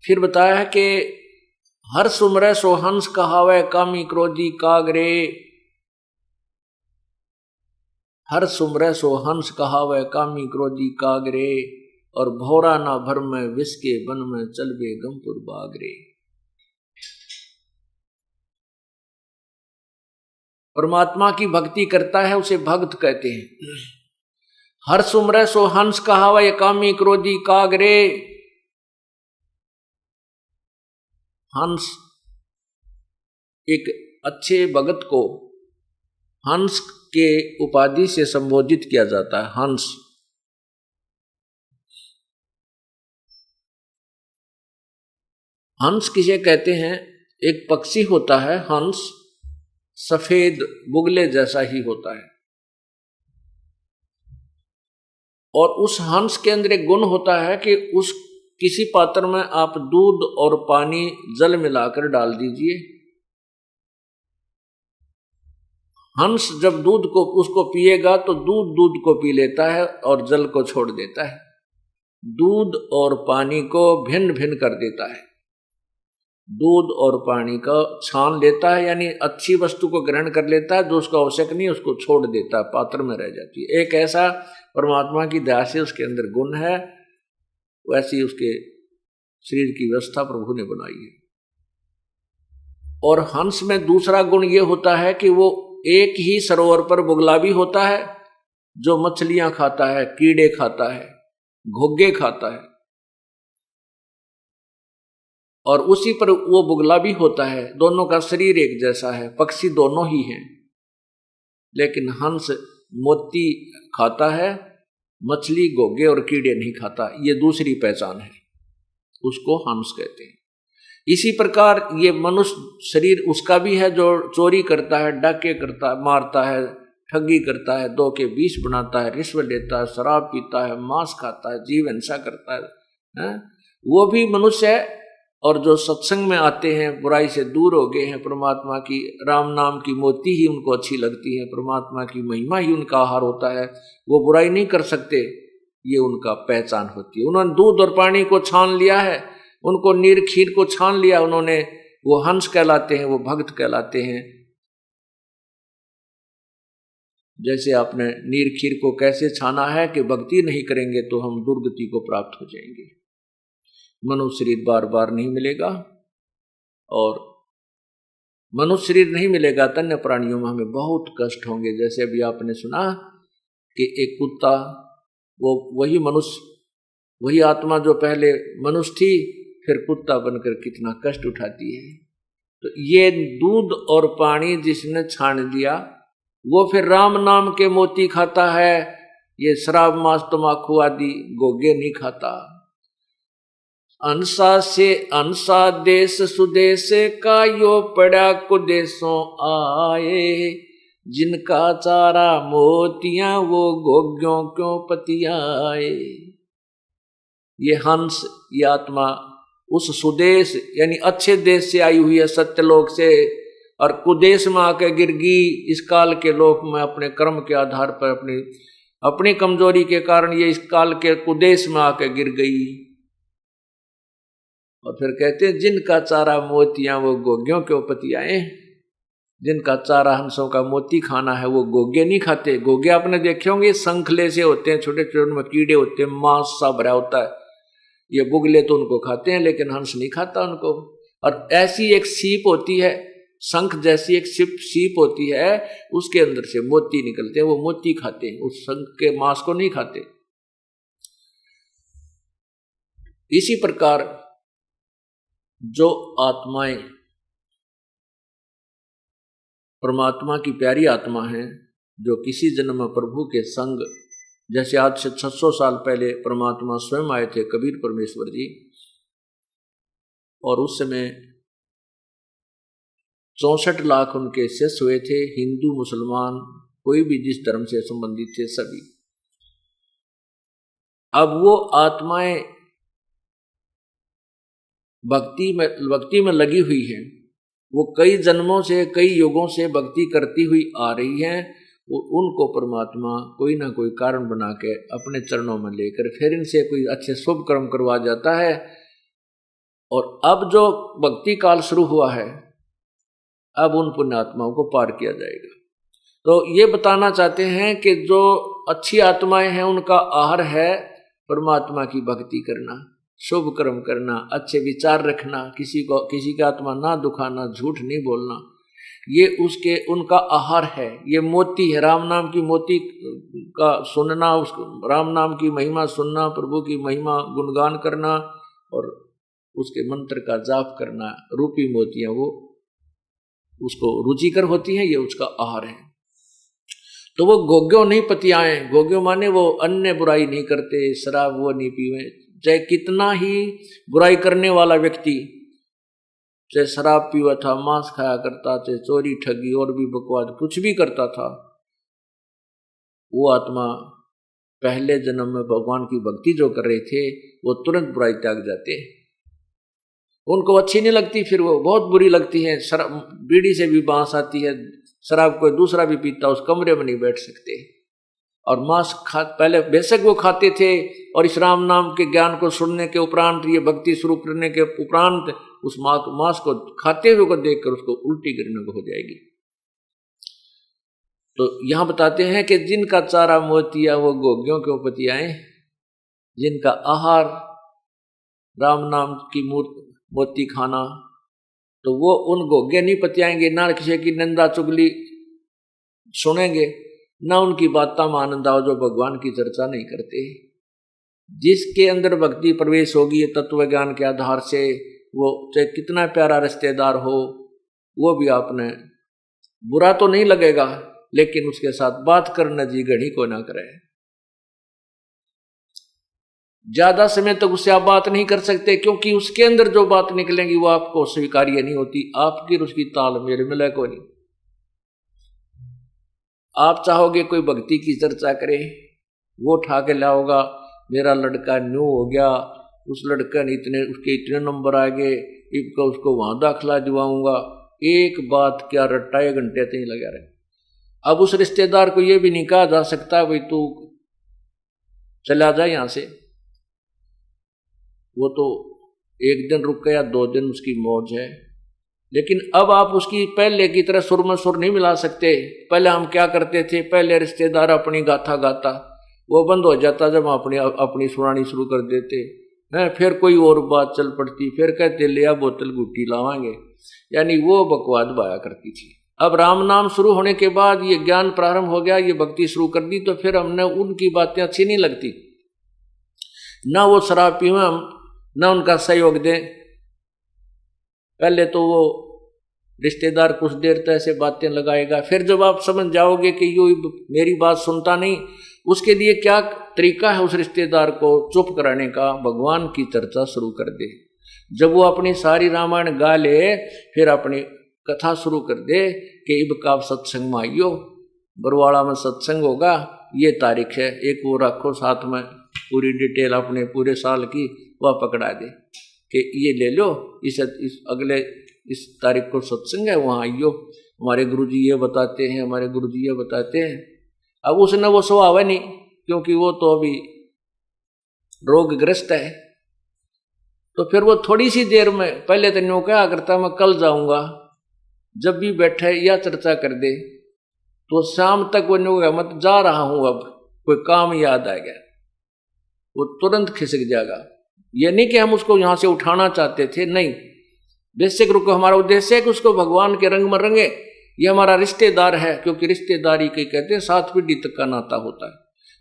फिर बताया है कि हर सुमरे सो हंस कहावे, कामी क्रोधी कागरे। हर सुमरे सो हंस कहावे, कामी क्रोधी कागरे, और भौरा ना भर में विष के बन में चलबे गमपुर बागरे। परमात्मा की भक्ति करता है उसे भक्त कहते हैं। हर सुमरे सो हंस कहावे, कामी क्रोधी कागरे। हंस, एक अच्छे भगत को हंस के उपाधि से संबोधित किया जाता है। हंस, हंस किसे कहते हैं? एक पक्षी होता है हंस, सफेद बुगले जैसा ही होता है, और उस हंस के अंदर एक गुण होता है कि उस किसी पात्र में आप दूध और पानी जल मिलाकर डाल दीजिए, हंस जब दूध को उसको पिएगा तो दूध को पी लेता है और जल को छोड़ देता है, दूध और पानी को भिन्न भिन्न कर देता है, दूध और पानी का छान लेता है, यानी अच्छी वस्तु को ग्रहण कर लेता है, जो उसको आवश्यक नहीं उसको छोड़ देता है, पात्र में रह जाती है। एक ऐसा परमात्मा की दया से उसके अंदर गुण है, वैसी उसके शरीर की व्यवस्था प्रभु ने बनाई है। और हंस में दूसरा गुण ये होता है कि वो एक ही सरोवर पर बुगला भी होता है, जो मछलियां खाता है, कीड़े खाता है, घोंघे खाता है, और उसी पर वो बुगला भी होता है। दोनों का शरीर एक जैसा है, पक्षी दोनों ही हैं, लेकिन हंस मोती खाता है, मछली घोंघे और कीड़े नहीं खाता। ये दूसरी पहचान है, उसको हंस कहते हैं। इसी प्रकार ये मनुष्य शरीर उसका भी है जो चोरी करता है, डाके करता है, मारता है, ठगी करता है, 2 के 20 बनाता है, रिश्वत लेता है, शराब पीता है, मांस खाता है, जीव हिंसा करता है, वो भी मनुष्य है। और जो सत्संग में आते हैं, बुराई से दूर हो गए हैं, परमात्मा की राम नाम की मोती ही उनको अच्छी लगती है, परमात्मा की महिमा ही उनका आहार होता है, वो बुराई नहीं कर सकते, ये उनका पहचान होती है। उन्होंने दूध और पानी को छान लिया है, उनको नीर खीर को छान लिया उन्होंने, वो हंस कहलाते हैं, वो भक्त कहलाते हैं। जैसे आपने नीर खीर को कैसे छाना है कि भक्ति नहीं करेंगे तो हम दुर्गति को प्राप्त हो जाएंगे। मनुष्य शरीर बार बार नहीं मिलेगा, और मनुष्य शरीर नहीं मिलेगा तो अन्य प्राणियों में हमें बहुत कष्ट होंगे। जैसे अभी आपने सुना कि एक कुत्ता, वो वही मनुष्य, वही आत्मा जो पहले मनुष्य थी फिर कुत्ता बनकर कितना कष्ट उठाती है। तो ये दूध और पानी जिसने छान दिया वो फिर राम नाम के मोती खाता है, ये शराब मांस तमाकू आदि गोगे नहीं खाता। अंसा से अंसा देश सुदेश का यो पड़ा कुदेशों आए, जिनका चारा मोतियां वो गोग्यों क्यों पतियाए। ये हंस, ये आत्मा उस सुदेश यानी अच्छे देश से आई हुई है, सत्यलोक से, और कुदेश में आके गिर गई इस काल के लोक में अपने कर्म के आधार पर, अपनी कमजोरी के कारण ये इस काल के कुदेश में आके गिर गई। और फिर कहते हैं जिनका चारा मोतियां वो गोग्यों क्यों पतियाए। जिनका चारा हंसों का मोती खाना है वो गोगे नहीं खाते। गोगे आपने देखे होंगे शंखले से होते हैं, छोटे छोटे उनमें कीड़े होते हैं, मांस सा भरा होता है। ये बुगले तो उनको खाते हैं लेकिन हंस नहीं खाता उनको। और ऐसी एक सीप होती है, शंख जैसी एक सीप होती है, उसके अंदर से मोती निकलते हैं, वो मोती खाते हैं, उस शंख के मांस को नहीं खाते। इसी प्रकार जो आत्माएं परमात्मा की प्यारी आत्मा हैं, जो किसी जन्म में प्रभु के संग, जैसे आज से 600 साल पहले परमात्मा स्वयं आए थे कबीर परमेश्वर जी, और उस समय 64 लाख उनके शिष्य हुए थे, हिंदू मुसलमान कोई भी जिस धर्म से संबंधित थे सभी। अब वो आत्माएं भक्ति में लगी हुई हैं, वो कई जन्मों से कई युगों से भक्ति करती हुई आ रही हैं। वो उनको परमात्मा कोई ना कोई कारण बना के अपने चरणों में लेकर फिर इनसे कोई अच्छे शुभ कर्म करवा जाता है। और अब जो भक्ति काल शुरू हुआ है, अब उन पुण्यात्माओं को पार किया जाएगा। तो ये बताना चाहते हैं कि जो अच्छी आत्माएं हैं उनका आहार है परमात्मा की भक्ति करना, शुभ कर्म करना, अच्छे विचार रखना, किसी की आत्मा ना दुखाना, झूठ नहीं बोलना, ये उनका आहार है। ये मोती है, राम नाम की मोती का सुनना, राम नाम की महिमा सुनना, प्रभु की महिमा गुणगान करना और उसके मंत्र का जाप करना, रूपी मोतियां वो उसको रुचिकर होती हैं, ये उसका आहार है। तो वो गोग्यो नहीं पतियाए। गोग्यो माने वो अन्य बुराई नहीं करते, शराब वो नहीं पीवे। चाहे कितना ही बुराई करने वाला व्यक्ति, चाहे शराब पीवा था, मांस खाया करता, चाहे चोरी ठगी और भी बकवाद कुछ भी करता था, वो आत्मा पहले जन्म में भगवान की भक्ति जो कर रहे थे वो तुरंत बुराई त्याग जाते। उनको अच्छी नहीं लगती, फिर वो बहुत बुरी लगती है। शराब, बीड़ी से भी बांस आती है, शराब कोई दूसरा भी पीता, उस कमरे में नहीं बैठ सकते। और मांस पहले बेशक वो खाते थे, और इस राम नाम के ज्ञान को सुनने के उपरांत, ये भक्ति शुरू करने के उपरांत उस मांस को खाते हुए को देखकर उसको उल्टी गिरने को हो जाएगी। तो यहां बताते हैं कि जिनका चारा मोतिया वो गोग्यों के पतियाए, जिनका आहार राम नाम की मोती खाना, तो वो उन गोग्य नहीं पतियाएंगे, ना किसी की निंदा चुगली सुनेंगे, ना उनकी बातों में आनंद आओ जो भगवान की चर्चा नहीं करते। जिसके अंदर भक्ति प्रवेश होगी तत्व ज्ञान के आधार से, वो चाहे कितना प्यारा रिश्तेदार हो, वो भी आपने बुरा तो नहीं लगेगा, लेकिन उसके साथ बात करना जी घड़ी को ना करे। ज्यादा समय तक उससे आप बात नहीं कर सकते, क्योंकि उसके अंदर जो बात निकलेंगी वो आपको स्वीकार्य नहीं होती, आपकी और उसकी तालमेल मिले को नहीं। आप चाहोगे कोई भक्ति की चर्चा करे, वो उठा के लाओगा, मेरा लड़का न्यू हो गया, उस लड़का ने उसके इतने नंबर आ गए, उसको वहां दाखिला दिवाऊंगा। एक बात क्या रट्टा 1 घंटे तक लगा रहे। अब उस रिश्तेदार को ये भी नहीं कहा जा सकता भाई तू चला जाए यहां से। वो तो एक दिन रुक गया, 2 दिन उसकी मौज है, लेकिन अब आप उसकी पहले की तरह सुर में सुर नहीं मिला सकते। पहले हम क्या करते थे, पहले रिश्तेदार अपनी गाथा गाता, वो बंद हो जाता जब हम अपनी सुनानी शुरू कर देते हैं, फिर कोई और बात चल पड़ती, फिर कहते ले आ बोतल गुट्टी लावांगे, यानी वो बकवाद बाया करती थी। अब राम नाम शुरू होने के बाद ये ज्ञान प्रारंभ हो गया, ये भक्ति शुरू कर दी, तो फिर हमने उनकी बातें अच्छी नहीं लगती, ना वो शराब पीवें हम, ना उनका सहयोग दें। पहले तो वो रिश्तेदार कुछ देर तक ऐसे बातें लगाएगा, फिर जब आप समझ जाओगे कि यो मेरी बात सुनता नहीं, उसके लिए क्या तरीका है उस रिश्तेदार को चुप कराने का, भगवान की चर्चा शुरू कर दे। जब वो अपनी सारी रामायण गा ले, फिर अपनी कथा शुरू कर दे कि इब का सत्संग में आइयो, बरवाड़ा में सत्संग होगा, ये तारीख है, एक वो रखो साथ में पूरी डिटेल अपने पूरे साल की, वह पकड़ा दे कि ये ले लो, इस अगले इस तारीख को सत्संग है, वहाँ आइयो, हमारे गुरुजी ये बताते हैं, हमारे गुरुजी ये बताते हैं। अब उसने वो स्वभाव नहीं, क्योंकि वो तो अभी रोगग्रस्त है, तो फिर वो थोड़ी सी देर में, पहले तो न्यू क्या करता मैं कल जाऊंगा, जब भी बैठे या चर्चा कर दे तो शाम तक वो न्यू मैं तो जा रहा हूं, अब कोई काम याद आ गया, वो तुरंत खिसक जाएगा। ये नहीं कि हम उसको यहां से उठाना चाहते थे, नहीं, बेसिक रूप हमारा उद्देश्य है कि उसको भगवान के रंग में रंगे। ये हमारा रिश्तेदार है, क्योंकि रिश्तेदारी के कहते हैं 7 पीढ़ी तक का नाता होता है।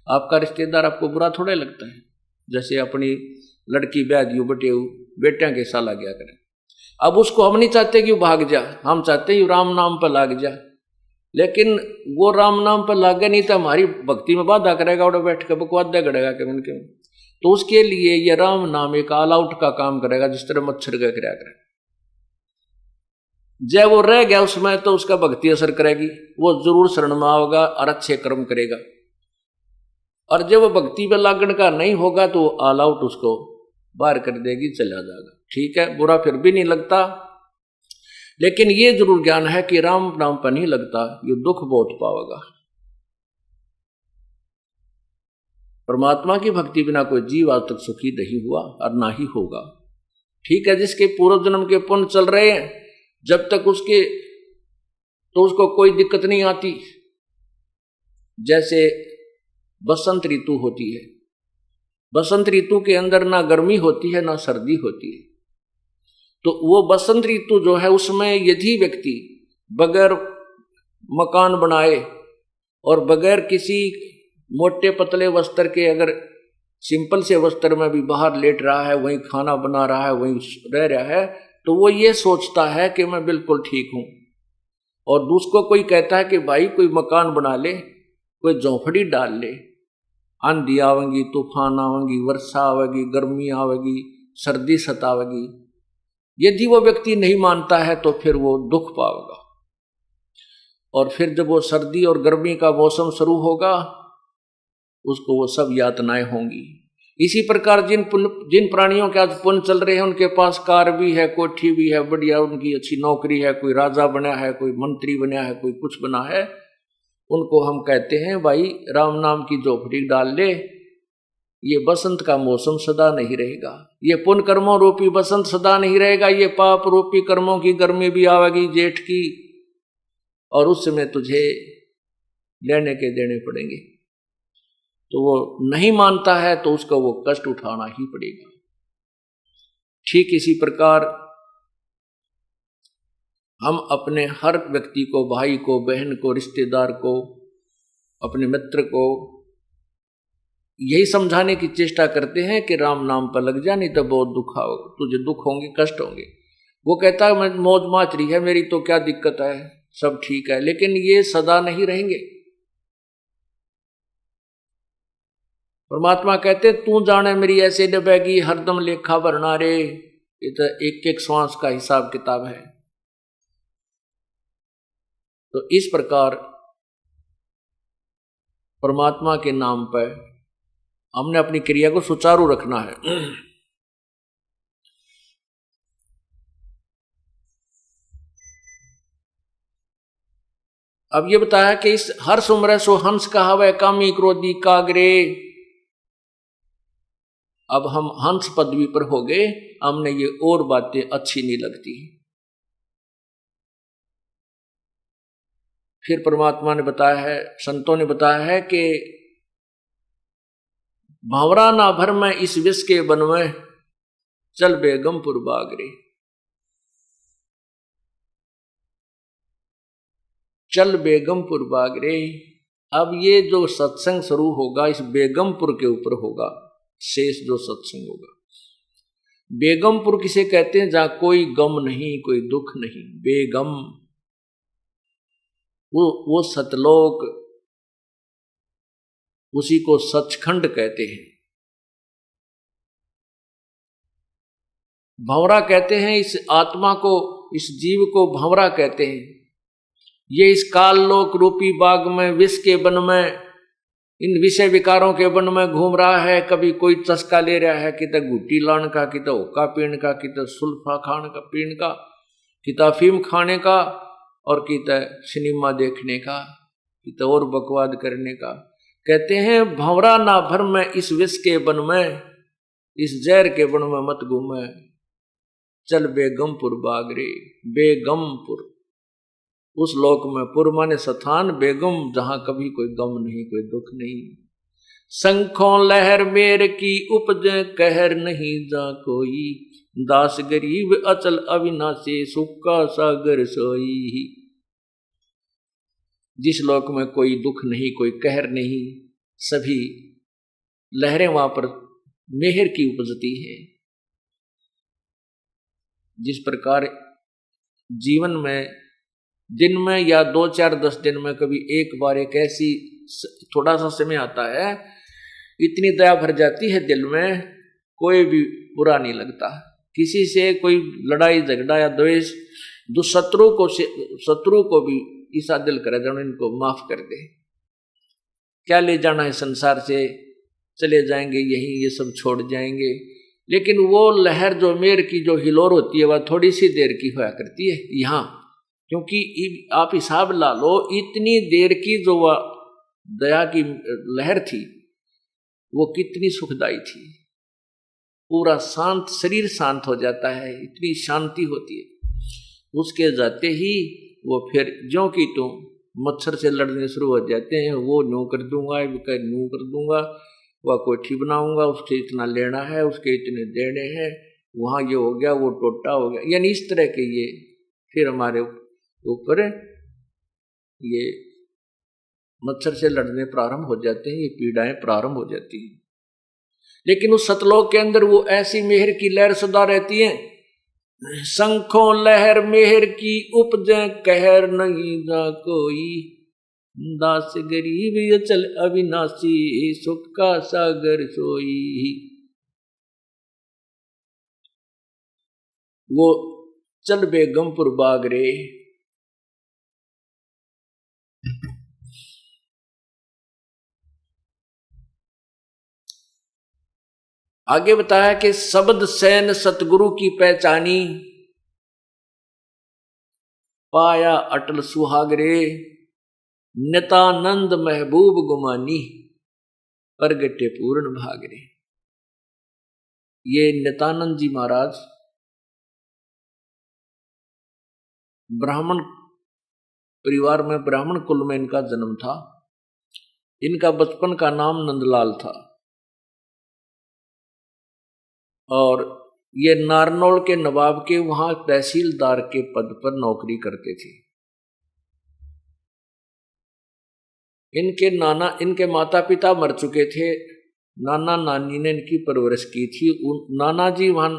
आपका रिश्तेदार आपको बुरा थोड़ा लगता है, जैसे अपनी लड़की ब्याह दियो बटेऊ बेटियां के साला गया करें। अब उसको हम नहीं चाहते कि वो भाग जा, हम चाहते हैं राम नाम पर लाग जा, लेकिन वो राम नाम पर लागे नहीं तो हमारी भक्ति में बाधा करेगा, और बैठ के बकवादा करेगा के उनके। तो उसके लिए ये राम नाम एक ऑल आउट का काम करेगा, जिस तरह मच्छर का क्रिया करे। जब वो रह गया उसमें तो उसका भक्ति असर करेगी, वो जरूर शरण में आओगा और अच्छे कर्म करेगा। और जब वो भक्ति पे लागण का नहीं होगा तो ऑल आउट उसको बाहर कर देगी, चला जाएगा। ठीक है, बुरा फिर भी नहीं लगता, लेकिन ये जरूर ज्ञान है कि राम नाम पर नहीं लगता, ये दुख बहुत पाएगा। परमात्मा की भक्ति बिना कोई जीव आज तक सुखी नहीं हुआ और ना ही होगा। ठीक है, जिसके पूर्व जन्म के पुण्य चल रहे हैं, जब तक उसके तो उसको कोई दिक्कत नहीं आती। जैसे बसंत ऋतु होती है, बसंत ऋतु के अंदर ना गर्मी होती है ना सर्दी होती है, तो वो बसंत ऋतु जो है उसमें यदि व्यक्ति बगैर मकान बनाए और बगैर किसी मोटे पतले वस्त्र के, अगर सिंपल से वस्त्र में भी बाहर लेट रहा है, वहीं खाना बना रहा है, वहीं रह रहा है, तो वो ये सोचता है कि मैं बिल्कुल ठीक हूं। और दूसरों कोई कहता है कि भाई कोई मकान बना ले, कोई झोंपड़ी डाल ले, आंधी आवेगी, तूफान आवेगी, वर्षा आवेगी, गर्मी आवेगी, सर्दी सतावेगी। यदि वो व्यक्ति नहीं मानता है तो फिर वो दुख पाएगा, और फिर जब वो सर्दी और गर्मी का मौसम शुरू होगा उसको वो सब यातनाएं होंगी। इसी प्रकार जिन प्राणियों के आज पुण्य चल रहे हैं, उनके पास कार भी है, कोठी भी है, बढ़िया उनकी अच्छी नौकरी है, कोई राजा बना है, कोई मंत्री बना है, कोई कुछ बना है, उनको हम कहते हैं भाई राम नाम की झोपड़ी डाल ले, ये बसंत का मौसम सदा नहीं रहेगा, ये पुण्य कर्मों रूपी बसंत सदा नहीं रहेगा, ये पाप रूपी कर्मों की गर्मी भी आवेगी जेठ की, और उस समय तुझे लेने के देने पड़ेंगे। तो वो नहीं मानता है तो उसको वो कष्ट उठाना ही पड़ेगा। ठीक इसी प्रकार हम अपने हर व्यक्ति को, भाई को, बहन को, रिश्तेदार को, अपने मित्र को यही समझाने की चेष्टा करते हैं कि राम नाम पर लग जा, नहीं तो बहुत दुख आओगे, तुझे दुख होंगे, कष्ट होंगे। वो कहता है मैं मौज माच रही है मेरी, तो क्या दिक्कत है, सब ठीक है, लेकिन ये सदा नहीं रहेंगे। परमात्मा कहते तू जाने मेरी ऐसे डबेगी, हरदम लेखा भरना रे, ये तो एक एक श्वास का हिसाब किताब है। तो इस प्रकार परमात्मा के नाम पर हमने अपनी क्रिया को सुचारू रखना है। अब ये बताया कि इस हर सुमरे सो हंस कहावे, कामी क्रोधी कागरे, अब हम हंस पदवी पर हो गए, हमने ये और बातें अच्छी नहीं लगती। फिर परमात्मा ने बताया है, संतों ने बताया है कि भंवरा ना भर में इस विष के बन में, चल बेगमपुर बागरे। चल बेगमपुर बागरे। अब ये जो सत्संग शुरू होगा इस बेगमपुर के ऊपर होगा, शेष जो सत्संग होगा। बेगमपुर किसे कहते हैं? जहां कोई गम नहीं, कोई दुख नहीं, बेगम। वो सतलोक, उसी को सचखंड कहते हैं। भंवरा कहते हैं इस आत्मा को, इस जीव को भंवरा कहते हैं। ये इस काल लोक रूपी बाग में, विष के वन में, इन विषय विकारों के वन में घूम रहा है। कभी कोई चस्का ले रहा है, कितना गुट्टी लाने का, कितना हुक्का पीने का, कितना सुल्फा खाने का पीने का, कितना अफीम खाने का, और कितना सिनेमा देखने का, कितना और बकवाद करने का। कहते हैं भंवरा ना भर में इस विष के वन में, इस जहर के वन में मत घूमे, चल बेगमपुर बागरे। बेगमपुर उस लोक में, पुर माने स्थान, बेगम जहां कभी कोई गम नहीं, कोई दुख नहीं। शंखों लहर मेर की उपज, कहर नहीं जा कोई, दास गरीब अचल अविनाशी, सुख का सागर सोई। जिस लोक में कोई दुख नहीं, कोई कहर नहीं, सभी लहरें वहां पर मेहर की उपजती है। जिस प्रकार जीवन में दिन में या 2-4-10 दिन में कभी एक बार एक ऐसी थोड़ा सा समय आता है, इतनी दया भर जाती है दिल में, कोई भी बुरा नहीं लगता। किसी से कोई लड़ाई झगड़ा या द्वेष, शत्रु को भी ईसा दिल करे जाने इनको माफ कर दे। क्या ले जाना है संसार से, चले जाएंगे यहीं, ये सब छोड़ जाएंगे। लेकिन वो लहर जो मेर की जो हिलोर होती है वह थोड़ी सी देर की होया करती है यहाँ, क्योंकि आप हिसाब ला लो, इतनी देर की जो वह दया की लहर थी वो कितनी सुखदाई थी। पूरा शांत, शरीर शांत हो जाता है, इतनी शांति होती है। उसके जाते ही वो फिर ज्यों की तुम मच्छर से लड़ने शुरू हो जाते हैं। वो न्यू कर दूंगा, न्यू कर दूंगा, वह कोठी बनाऊंगा, उसके इतना लेना है, उसके इतने देने हैं, वहाँ ये हो गया, वो टोटा हो गया। यानी इस तरह के ये फिर हमारे ऊपर ये मच्छर से लड़ने प्रारंभ हो जाते हैं, ये पीड़ाएं प्रारंभ हो जाती हैं। लेकिन उस सतलोक के अंदर वो ऐसी मेहर की लहर सदा रहती है। शंखों लहर मेहर की उपजे, कहर नहीं जा कोई, दास गरीब अचल अविनाशी, सुख का सागर सोई। वो चल बेगमपुर बागरे। आगे बताया कि शब्द सैन सतगुरु की पहचानी, पाया अटल सुहागरे, नितानंद महबूब गुमानी, प्रगटे पूर्ण भागरे। ये नितानंद जी महाराज ब्राह्मण परिवार में, ब्राह्मण कुल में इनका जन्म था। इनका बचपन का नाम नंदलाल था और ये नारनौल के नवाब के वहां तहसीलदार के पद पर नौकरी करते थे। इनके माता पिता मर चुके थे। नाना नानी ने इनकी परवरिश की थी। नाना जी वहां,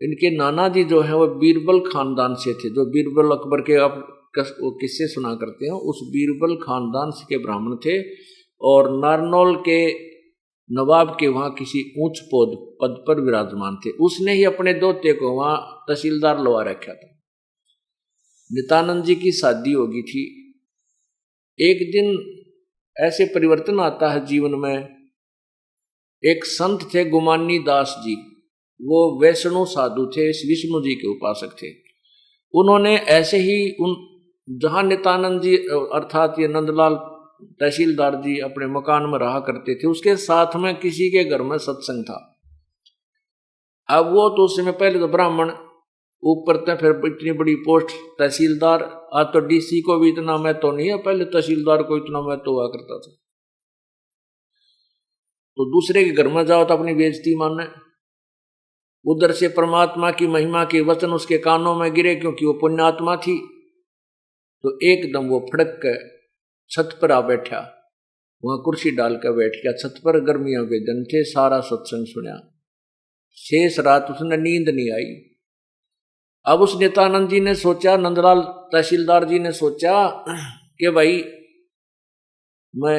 इनके नाना जी जो है वो बीरबल खानदान से थे, जो बीरबल अकबर के आप वो किस्से सुना करते हैं, उस बीरबल खानदान से के ब्राह्मण थे और नारनौल के नवाब के वहां किसी ऊंच पद पर विराजमान थे। उसने ही अपने दोते को वहां तहसीलदार लवा रखा था। नित्यानंद जी की शादी होगी थी। एक दिन ऐसे परिवर्तन आता है जीवन में। एक संत थे गुमानी दास जी, वो वैष्णव साधु थे, विष्णु जी के उपासक थे। उन्होंने ऐसे ही जहां नित्यानंद जी अर्थात ये नंदलाल तहसीलदार जी अपने मकान में रहा करते थे, उसके साथ में किसी के घर में सत्संग था। अब वो तो उस समय पहले तो ब्राह्मण, ऊपर तक फिर इतनी बड़ी पोस्ट तहसीलदार, आज तो डीसी को भी इतना महत्व नहीं है, पहले तहसीलदार को इतना महत्व हुआ करता था। तो दूसरे के घर में जाओ तो अपनी बेइज्जती मानना। उधर से परमात्मा की महिमा के वचन उसके कानों में गिरे, क्योंकि वो पुण्यात्मा थी। तो एकदम वो फड़क के छत पर आ बैठा, वहां कुर्सी डाल कर बैठ गया छत पर। गर्मियों के दिन थे, सारा सत्संग सुना। शेष रात उसने नींद नहीं आई। अब उस नित्यानंद जी ने सोचा, नंदलाल तहसीलदार जी ने सोचा कि भाई मैं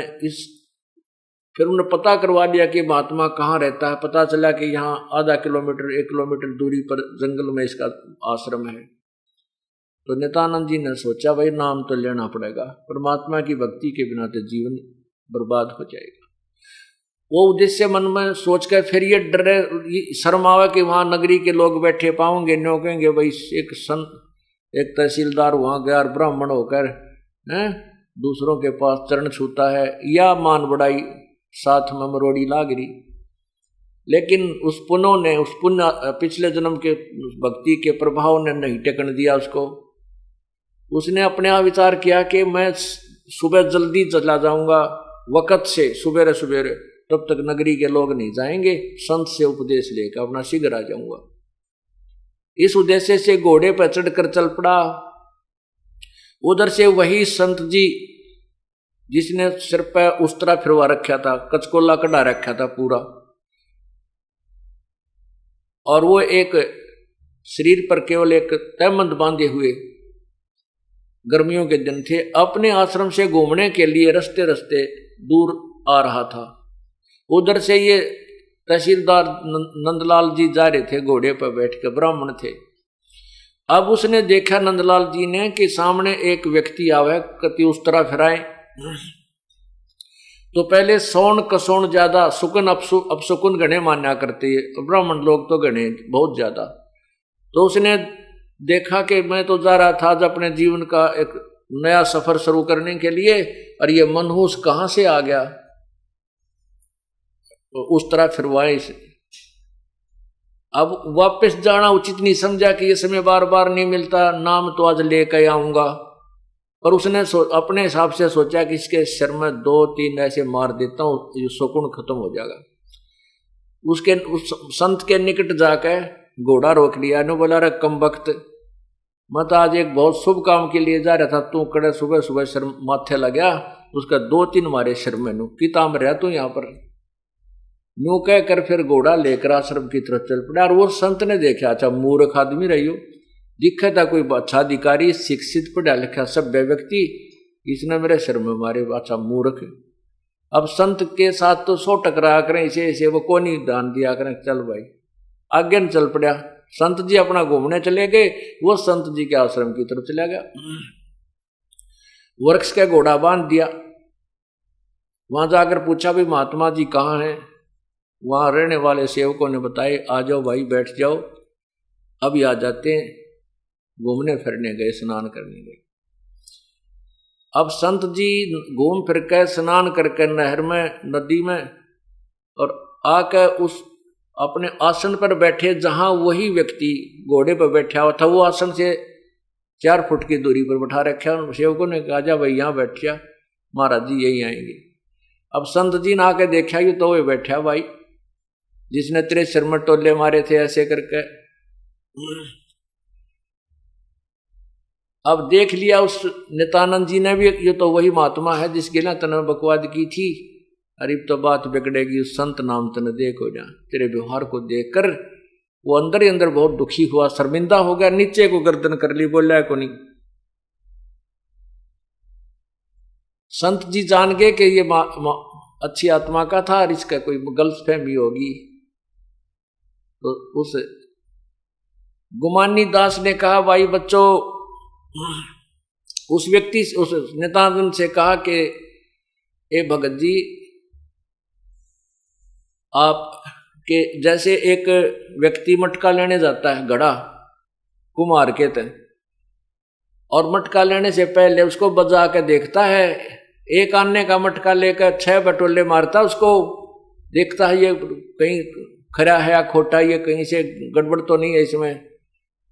फिर उन्होंने पता करवा लिया कि महात्मा कहाँ रहता है। पता चला कि यहाँ आधा किलोमीटर 1 किलोमीटर दूरी पर जंगल में इसका आश्रम है। तो नित्यानंद जी ने सोचा भाई नाम तो लेना पड़ेगा, परमात्मा की भक्ति के बिना तो जीवन बर्बाद हो जाएगा। वो उद्देश्य मन में सोच कर फिर ये डरे, शर्म आवे कि वहां नगरी के लोग बैठे पाओगे, न्यो कहेंगे भाई एक तहसीलदार वहां गया और ब्राह्मण होकर दूसरों के पास चरण छूता है, या मान बढ़ाई साथ में मरोड़ी लाग रही। लेकिन उस पुण्य पिछले जन्म के भक्ति के प्रभाव ने नहीं टेकन दिया उसको। उसने अपने आप विचार किया कि मैं सुबह जल्दी चला जाऊंगा वक़्त से, सुबेरे सुबेरे, तब तक नगरी के लोग नहीं जाएंगे, संत से उपदेश लेकर अपना शीघ्र आ जाऊंगा। इस उद्देश्य से घोड़े पर चढ़कर चल पड़ा। उधर से वही संत जी जिसने सिर पर उस्तरा फिरवा रखा था, कचकोला कढ़ा रखा था पूरा, और वो एक शरीर पर केवल एक तहमंद बांधे हुए, गर्मियों के दिन थे, अपने आश्रम से घूमने के लिए रस्ते रस्ते दूर आ रहा था। उधर से ये तहसीलदार नंदलाल जी जा रहे थे घोड़े पर बैठ कर, ब्राह्मण थे। अब उसने देखा नंदलाल जी ने कि सामने एक व्यक्ति आवे, कति उस तरह फिराए। तो पहले सौन कसौन ज्यादा, सुकन अपसुकुन गणे मान्या करते हैं ब्राह्मण लोग, तो गणे बहुत ज्यादा। तो उसने देखा कि मैं तो जा रहा था आज अपने जीवन का एक नया सफर शुरू करने के लिए, और ये मनहूस कहां से आ गया। तो उस तरह फिरवाए इसे। अब वापस जाना उचित नहीं समझा कि ये समय बार बार नहीं मिलता, नाम तो आज लेकर आऊंगा। पर उसने अपने हिसाब से सोचा कि इसके सिर में 2-3 ऐसे मार देता हूं, ये सुकून खत्म हो जाएगा। उस संत के निकट जाकर घोड़ा रोक लिया। ने बोला रे कम वक्त, मैं तो आज एक बहुत शुभ काम के लिए जा रहा था, तू कड़े सुबह सुबह सिर माथे लगा, उसका 2-3 मारे सिर में, नू की ताम रहा तू यहाँ पर। यूं कह कर फिर घोड़ा लेकर आश्रम की तरफ चल पड़ा। और वो संत ने देखा, अच्छा मूर्ख आदमी रही हो, दिखा था कोई अच्छा अधिकारी, शिक्षित, पढ़ा लिखा सभ्य व्यक्ति, इसने मेरे सिर में मारे, अच्छा मूर्ख। अब संत के साथ तो 100 टकराया करें, इसे वो को नहीं दान दिया करें, चल भाई आगे न चल पड़ा। संत जी अपना घूमने चले गए, वो संत जी के आश्रम की तरफ चला गया। वृक्ष का घोड़ा बांध दिया। वहां जाकर पूछा भी महात्मा जी कहाँ हैं। वहां रहने वाले सेवकों ने बताए, आ जाओ भाई बैठ जाओ, अभी आ जाते हैं। घूमने फिरने गए, स्नान करने गए। अब संत जी घूम फिर कर स्नान करके नहर में, नदी में, और आकर उस अपने आसन पर बैठे जहां वही व्यक्ति घोड़े पर बैठा हुआ था, वो आसन से 4 फुट की दूरी पर बैठा रखा। सेवकों ने कहा, जा भाई यहाँ बैठ जा, महाराज जी यही आएंगे। अब संत जी ने आके देखा कि तो वो बैठा भाई जिसने तेरे सिर में टोले मारे थे ऐसे करके। अब देख लिया उस नित्यानंद जी ने भी, ये तो वही महात्मा है जिसके लिए तने बकवाद की थी। अरे तो बात बिगड़ेगी, उस संत नाम तने देखो जा। तेरे व्यवहार को देखकर वो अंदर ही अंदर बहुत दुखी हुआ, शर्मिंदा हो गया, नीचे को गर्दन कर ली, बोला को नहीं। संत जी जान गए कि ये अच्छी आत्मा का था और इसका कोई गलतफहमी होगी। तो उस गुमानी दास ने कहा, भाई बच्चों, उस व्यक्ति, उस नित्यानंद से कहा कि ए भगत जी, आप के जैसे एक व्यक्ति मटका लेने जाता है, घड़ा कुम्हार के थे, और मटका लेने से पहले उसको बजा के देखता है एक आने का मटका लेकर 6 बटोले मारता, उसको देखता है ये कहीं खरा है या खोटा, ये कहीं से गड़बड़ तो नहीं है इसमें।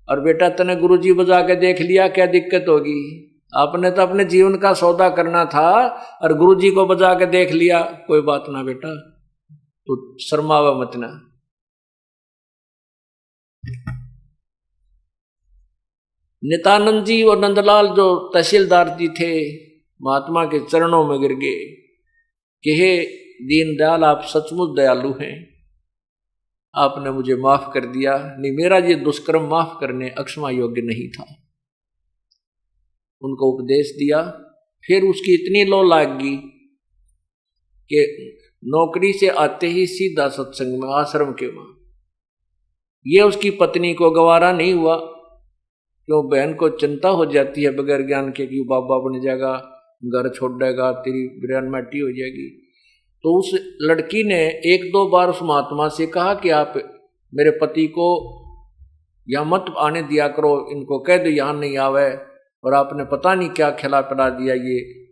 और बेटा तने गुरुजी बजा के देख लिया, क्या दिक्कत होगी? आपने तो अपने जीवन का सौदा करना था और गुरुजी को बजा के देख लिया, कोई बात ना बेटा, तो शर्मावा मत ना। नित्यानंद जी और नंदलाल जो तहसीलदार जी थे, महात्मा के चरणों में गिर गए कि हे दीनदयाल, आप सचमुच दयालु हैं, आपने मुझे माफ कर दिया। नहीं, मेरा ये दुष्कर्म माफ करने अक्षमा योग्य नहीं था। उनको उपदेश दिया। फिर उसकी इतनी लो लाग गई कि नौकरी से आते ही सीधा सत्संग में, आश्रम के वहां। ये उसकी पत्नी को गवारा नहीं हुआ, क्यों बहन को चिंता हो जाती है बगैर ज्ञान के कि बाबा बन जाएगा, घर छोड़ देगा, तेरी बिरयान माटी हो जाएगी। तो उस लड़की ने 1-2 बार उस महात्मा से कहा कि आप मेरे पति को यहाँ मत आने दिया करो, इनको कह दो यहाँ नहीं आवे, और आपने पता नहीं क्या खिला पिला दिया, ये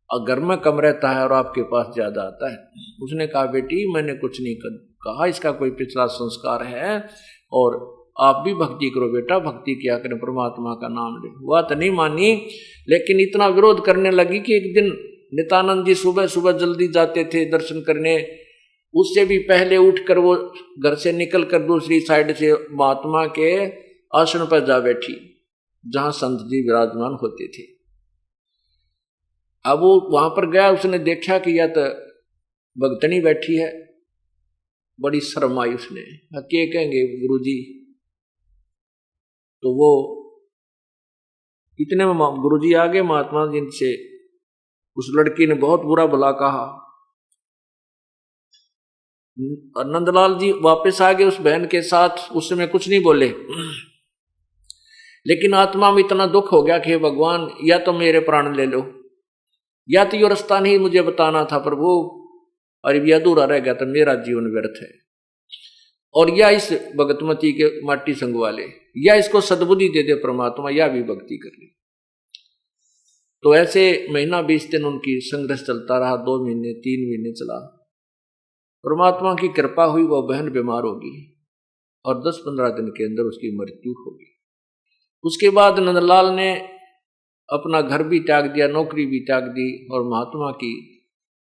घर में कम रहता है और आपके पास ज्यादा आता है। उसने कहा बेटी मैंने कुछ नहीं कहा, इसका कोई पिछला संस्कार है, और आप भी भक्ति करो बेटा, भक्ति किया करें, परमात्मा का नाम ले। वह तो नहीं मानी, लेकिन इतना विरोध करने लगी कि एक दिन नित्यानंद जी सुबह सुबह जल्दी जाते थे दर्शन करने, उससे भी पहले उठकर वो घर से निकल कर दूसरी साइड से महात्मा के आसन पर जा बैठी जहां संत जी विराजमान होते थे। अब वो वहां पर गया, उसने देखा कि यह तो भगतनी बैठी है, बड़ी शर्म आई उसने, क्या कहेंगे गुरुजी। तो वो इतने में गुरुजी आ गए महात्मा जी से। उस लड़की ने बहुत बुरा भला कहा। नंदलाल जी वापस आ गए उस बहन के साथ, उस समय कुछ नहीं बोले, लेकिन आत्मा में इतना दुख हो गया कि भगवान या तो मेरे प्राण ले लो, या तो ये रास्ता नहीं मुझे बताना था प्रभु, और ये अधूरा रह गया तो मेरा जीवन व्यर्थ है। और या इस भगतमती के माटी संग वाले, या इसको सद्बुद्धि दे दे परमात्मा, या भी भक्ति कर ले। तो ऐसे महीना 20 दिन उनकी संघर्ष चलता रहा, 2 महीने 3 महीने चला। परमात्मा की कृपा हुई, वो बहन बीमार होगी और 10-15 दिन के अंदर उसकी मृत्यु होगी। उसके बाद नंदलाल ने अपना घर भी त्याग दिया, नौकरी भी त्याग दी, और महात्मा की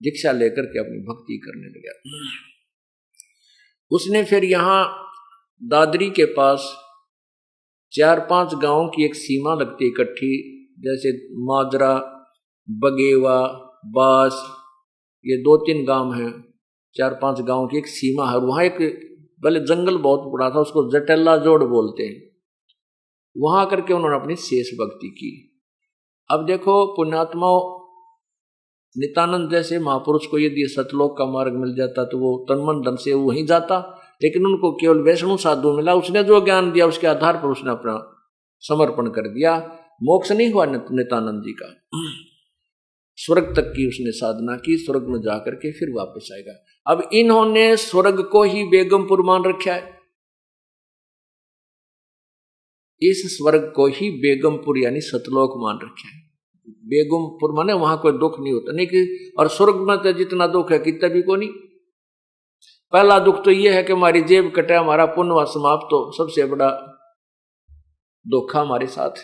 दीक्षा लेकर के अपनी भक्ति करने लगा। उसने फिर यहाँ दादरी के पास 4-5 गांवों की एक सीमा लगती इकट्ठी, जैसे माजरा, बगेवा, बास, ये 2-3 गांव हैं, 4-5 गांव की एक सीमा है। वहाँ एक पहले जंगल बहुत बड़ा था, उसको जटेला जोड़ बोलते हैं। वहां करके उन्होंने अपनी शेष भक्ति की। अब देखो पुण्यात्मा नित्यानंद जैसे महापुरुष को यदि सतलोक का मार्ग मिल जाता तो वो तन मन धन से वहीं जाता, लेकिन उनको केवल वैष्णव साधु मिला, उसने जो ज्ञान दिया उसके आधार पर उसने अपना समर्पण कर दिया। मोक्ष नहीं हुआ नित्यानंद जी का, स्वर्ग तक की उसने साधना की, स्वर्ग में जाकर के फिर वापस आएगा। अब इन्होंने स्वर्ग को ही बेगमपुर मान रखा है, इस स्वर्ग को ही बेगमपुर यानी सतलोक मान रखा है। बेगमपुर माने वहां कोई दुख नहीं होता, नहीं कि और स्वर्ग में तो जितना दुख है कितना भी को नहीं। पहला दुख तो यह है कि हमारी जेब कटे, हमारा पुण्य समाप्त हो, सबसे बड़ा धोखा हमारे साथ।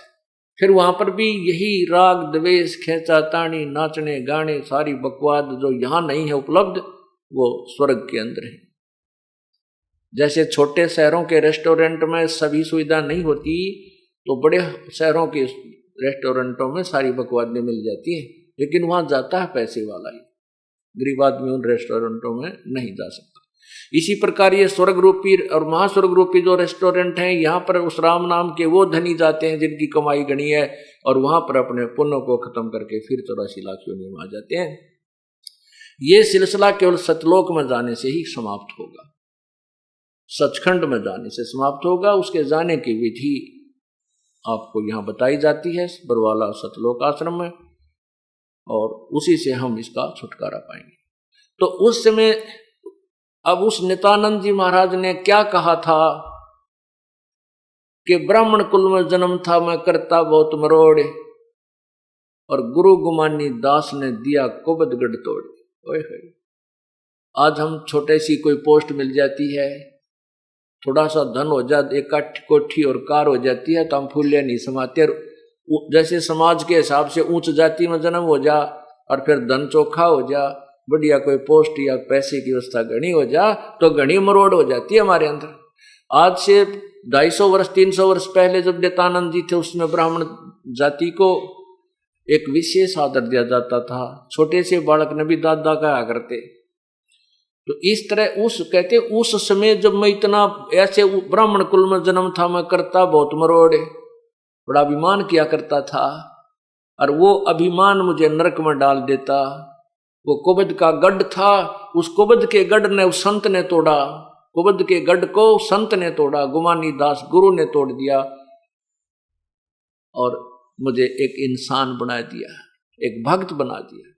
फिर वहां पर भी यही राग द्वेष खेचा ताणी नाचने गाने सारी बकवाद जो यहां नहीं है उपलब्ध, वो स्वर्ग के अंदर है। जैसे छोटे शहरों के रेस्टोरेंट में सभी सुविधा नहीं होती, तो बड़े शहरों के रेस्टोरेंटों में सारी बकवादें मिल जाती हैं, लेकिन वहां जाता है पैसे वाला ही, गरीब आदमी उन रेस्टोरेंटों में नहीं जा सकता। इसी प्रकार ये स्वर्ग रूपी और महास्वर्ग रूपी जो रेस्टोरेंट हैं, यहाँ पर उस राम नाम के वो धनी जाते हैं जिनकी कमाई गणी है, और वहां पर अपने पुण्य को खत्म करके फिर 84 लाख योनि में आ जाते हैं। ये सिलसिला केवल सतलोक में जाने से ही समाप्त होगा, सचखंड में जाने से समाप्त होगा। उसके जाने की विधि आपको यहाँ बताई जाती है बरवाला सतलोक आश्रम में, और उसी से हम इसका छुटकारा पाएंगे। तो उस समय अब उस नित्यानंद जी महाराज ने क्या कहा था कि ब्राह्मण कुल में जन्म था, मैं करता बहुत मरोड़, और गुरु गुमानी दास ने दिया कुबदगढ़ तोड़। ओए होए, आज हम छोटे सी कोई पोस्ट मिल जाती है, थोड़ा सा धन हो जाए, एक कोठी और कार हो जाती है, तो हम फूले नहीं समाते। जैसे समाज के हिसाब से उच्च जाति में जन्म हो जा और फिर धन चोखा हो जा, बढ़िया कोई पोस्ट या पैसे की व्यवस्था घनी हो जा, तो घनी मरोड़ हो जाती है हमारे अंदर। आज से 250 वर्ष 300 वर्ष पहले जब दत्तानंद जी थे, उसमें ब्राह्मण जाति को एक विशेष आदर दिया जाता था। छोटे से बालक ने भी दादा कहा करते। तो इस तरह उस कहते उस समय जब मैं इतना ऐसे ब्राह्मण कुल में जन्म था, मैं करता बहुत मरोड़े, बड़ा अभिमान किया करता था, और वो अभिमान मुझे नरक में डाल देता। वो कुबद का गढ़ था, उस कुबद के गढ़ ने उस संत ने तोड़ा, कुबद के गढ़ को संत ने तोड़ा, गुमानी दास गुरु ने तोड़ दिया और मुझे एक इंसान बना दिया, एक भक्त बना दिया।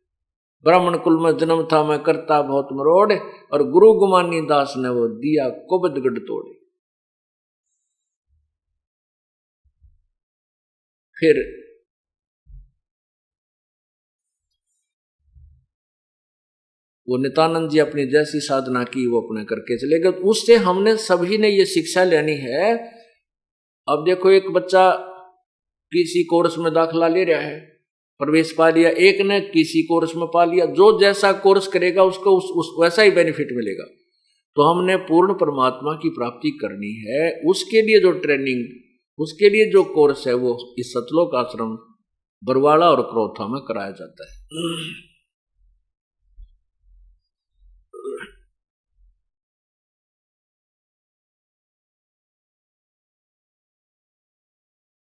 ब्राह्मण कुल में जन्म था, मैं करता बहुत मरोड़, और गुरु गुमानी दास ने वो दिया कुबदगढ़ तोड़े। फिर वो नित्यानंद जी अपनी जैसी साधना की वो अपने करके चले गए। उससे हमने सभी ने ये शिक्षा लेनी है। अब देखो, एक बच्चा किसी कोर्स में दाखिला ले रहा है, प्रवेश पा लिया, एक ने किसी कोर्स में पा लिया, जो जैसा कोर्स करेगा उसको वैसा ही बेनिफिट मिलेगा। तो हमने पूर्ण परमात्मा की प्राप्ति करनी है, उसके लिए जो ट्रेनिंग, उसके लिए जो कोर्स है, वो इस सतलोक आश्रम बरवाड़ा और क्रोथा में कराया जाता है।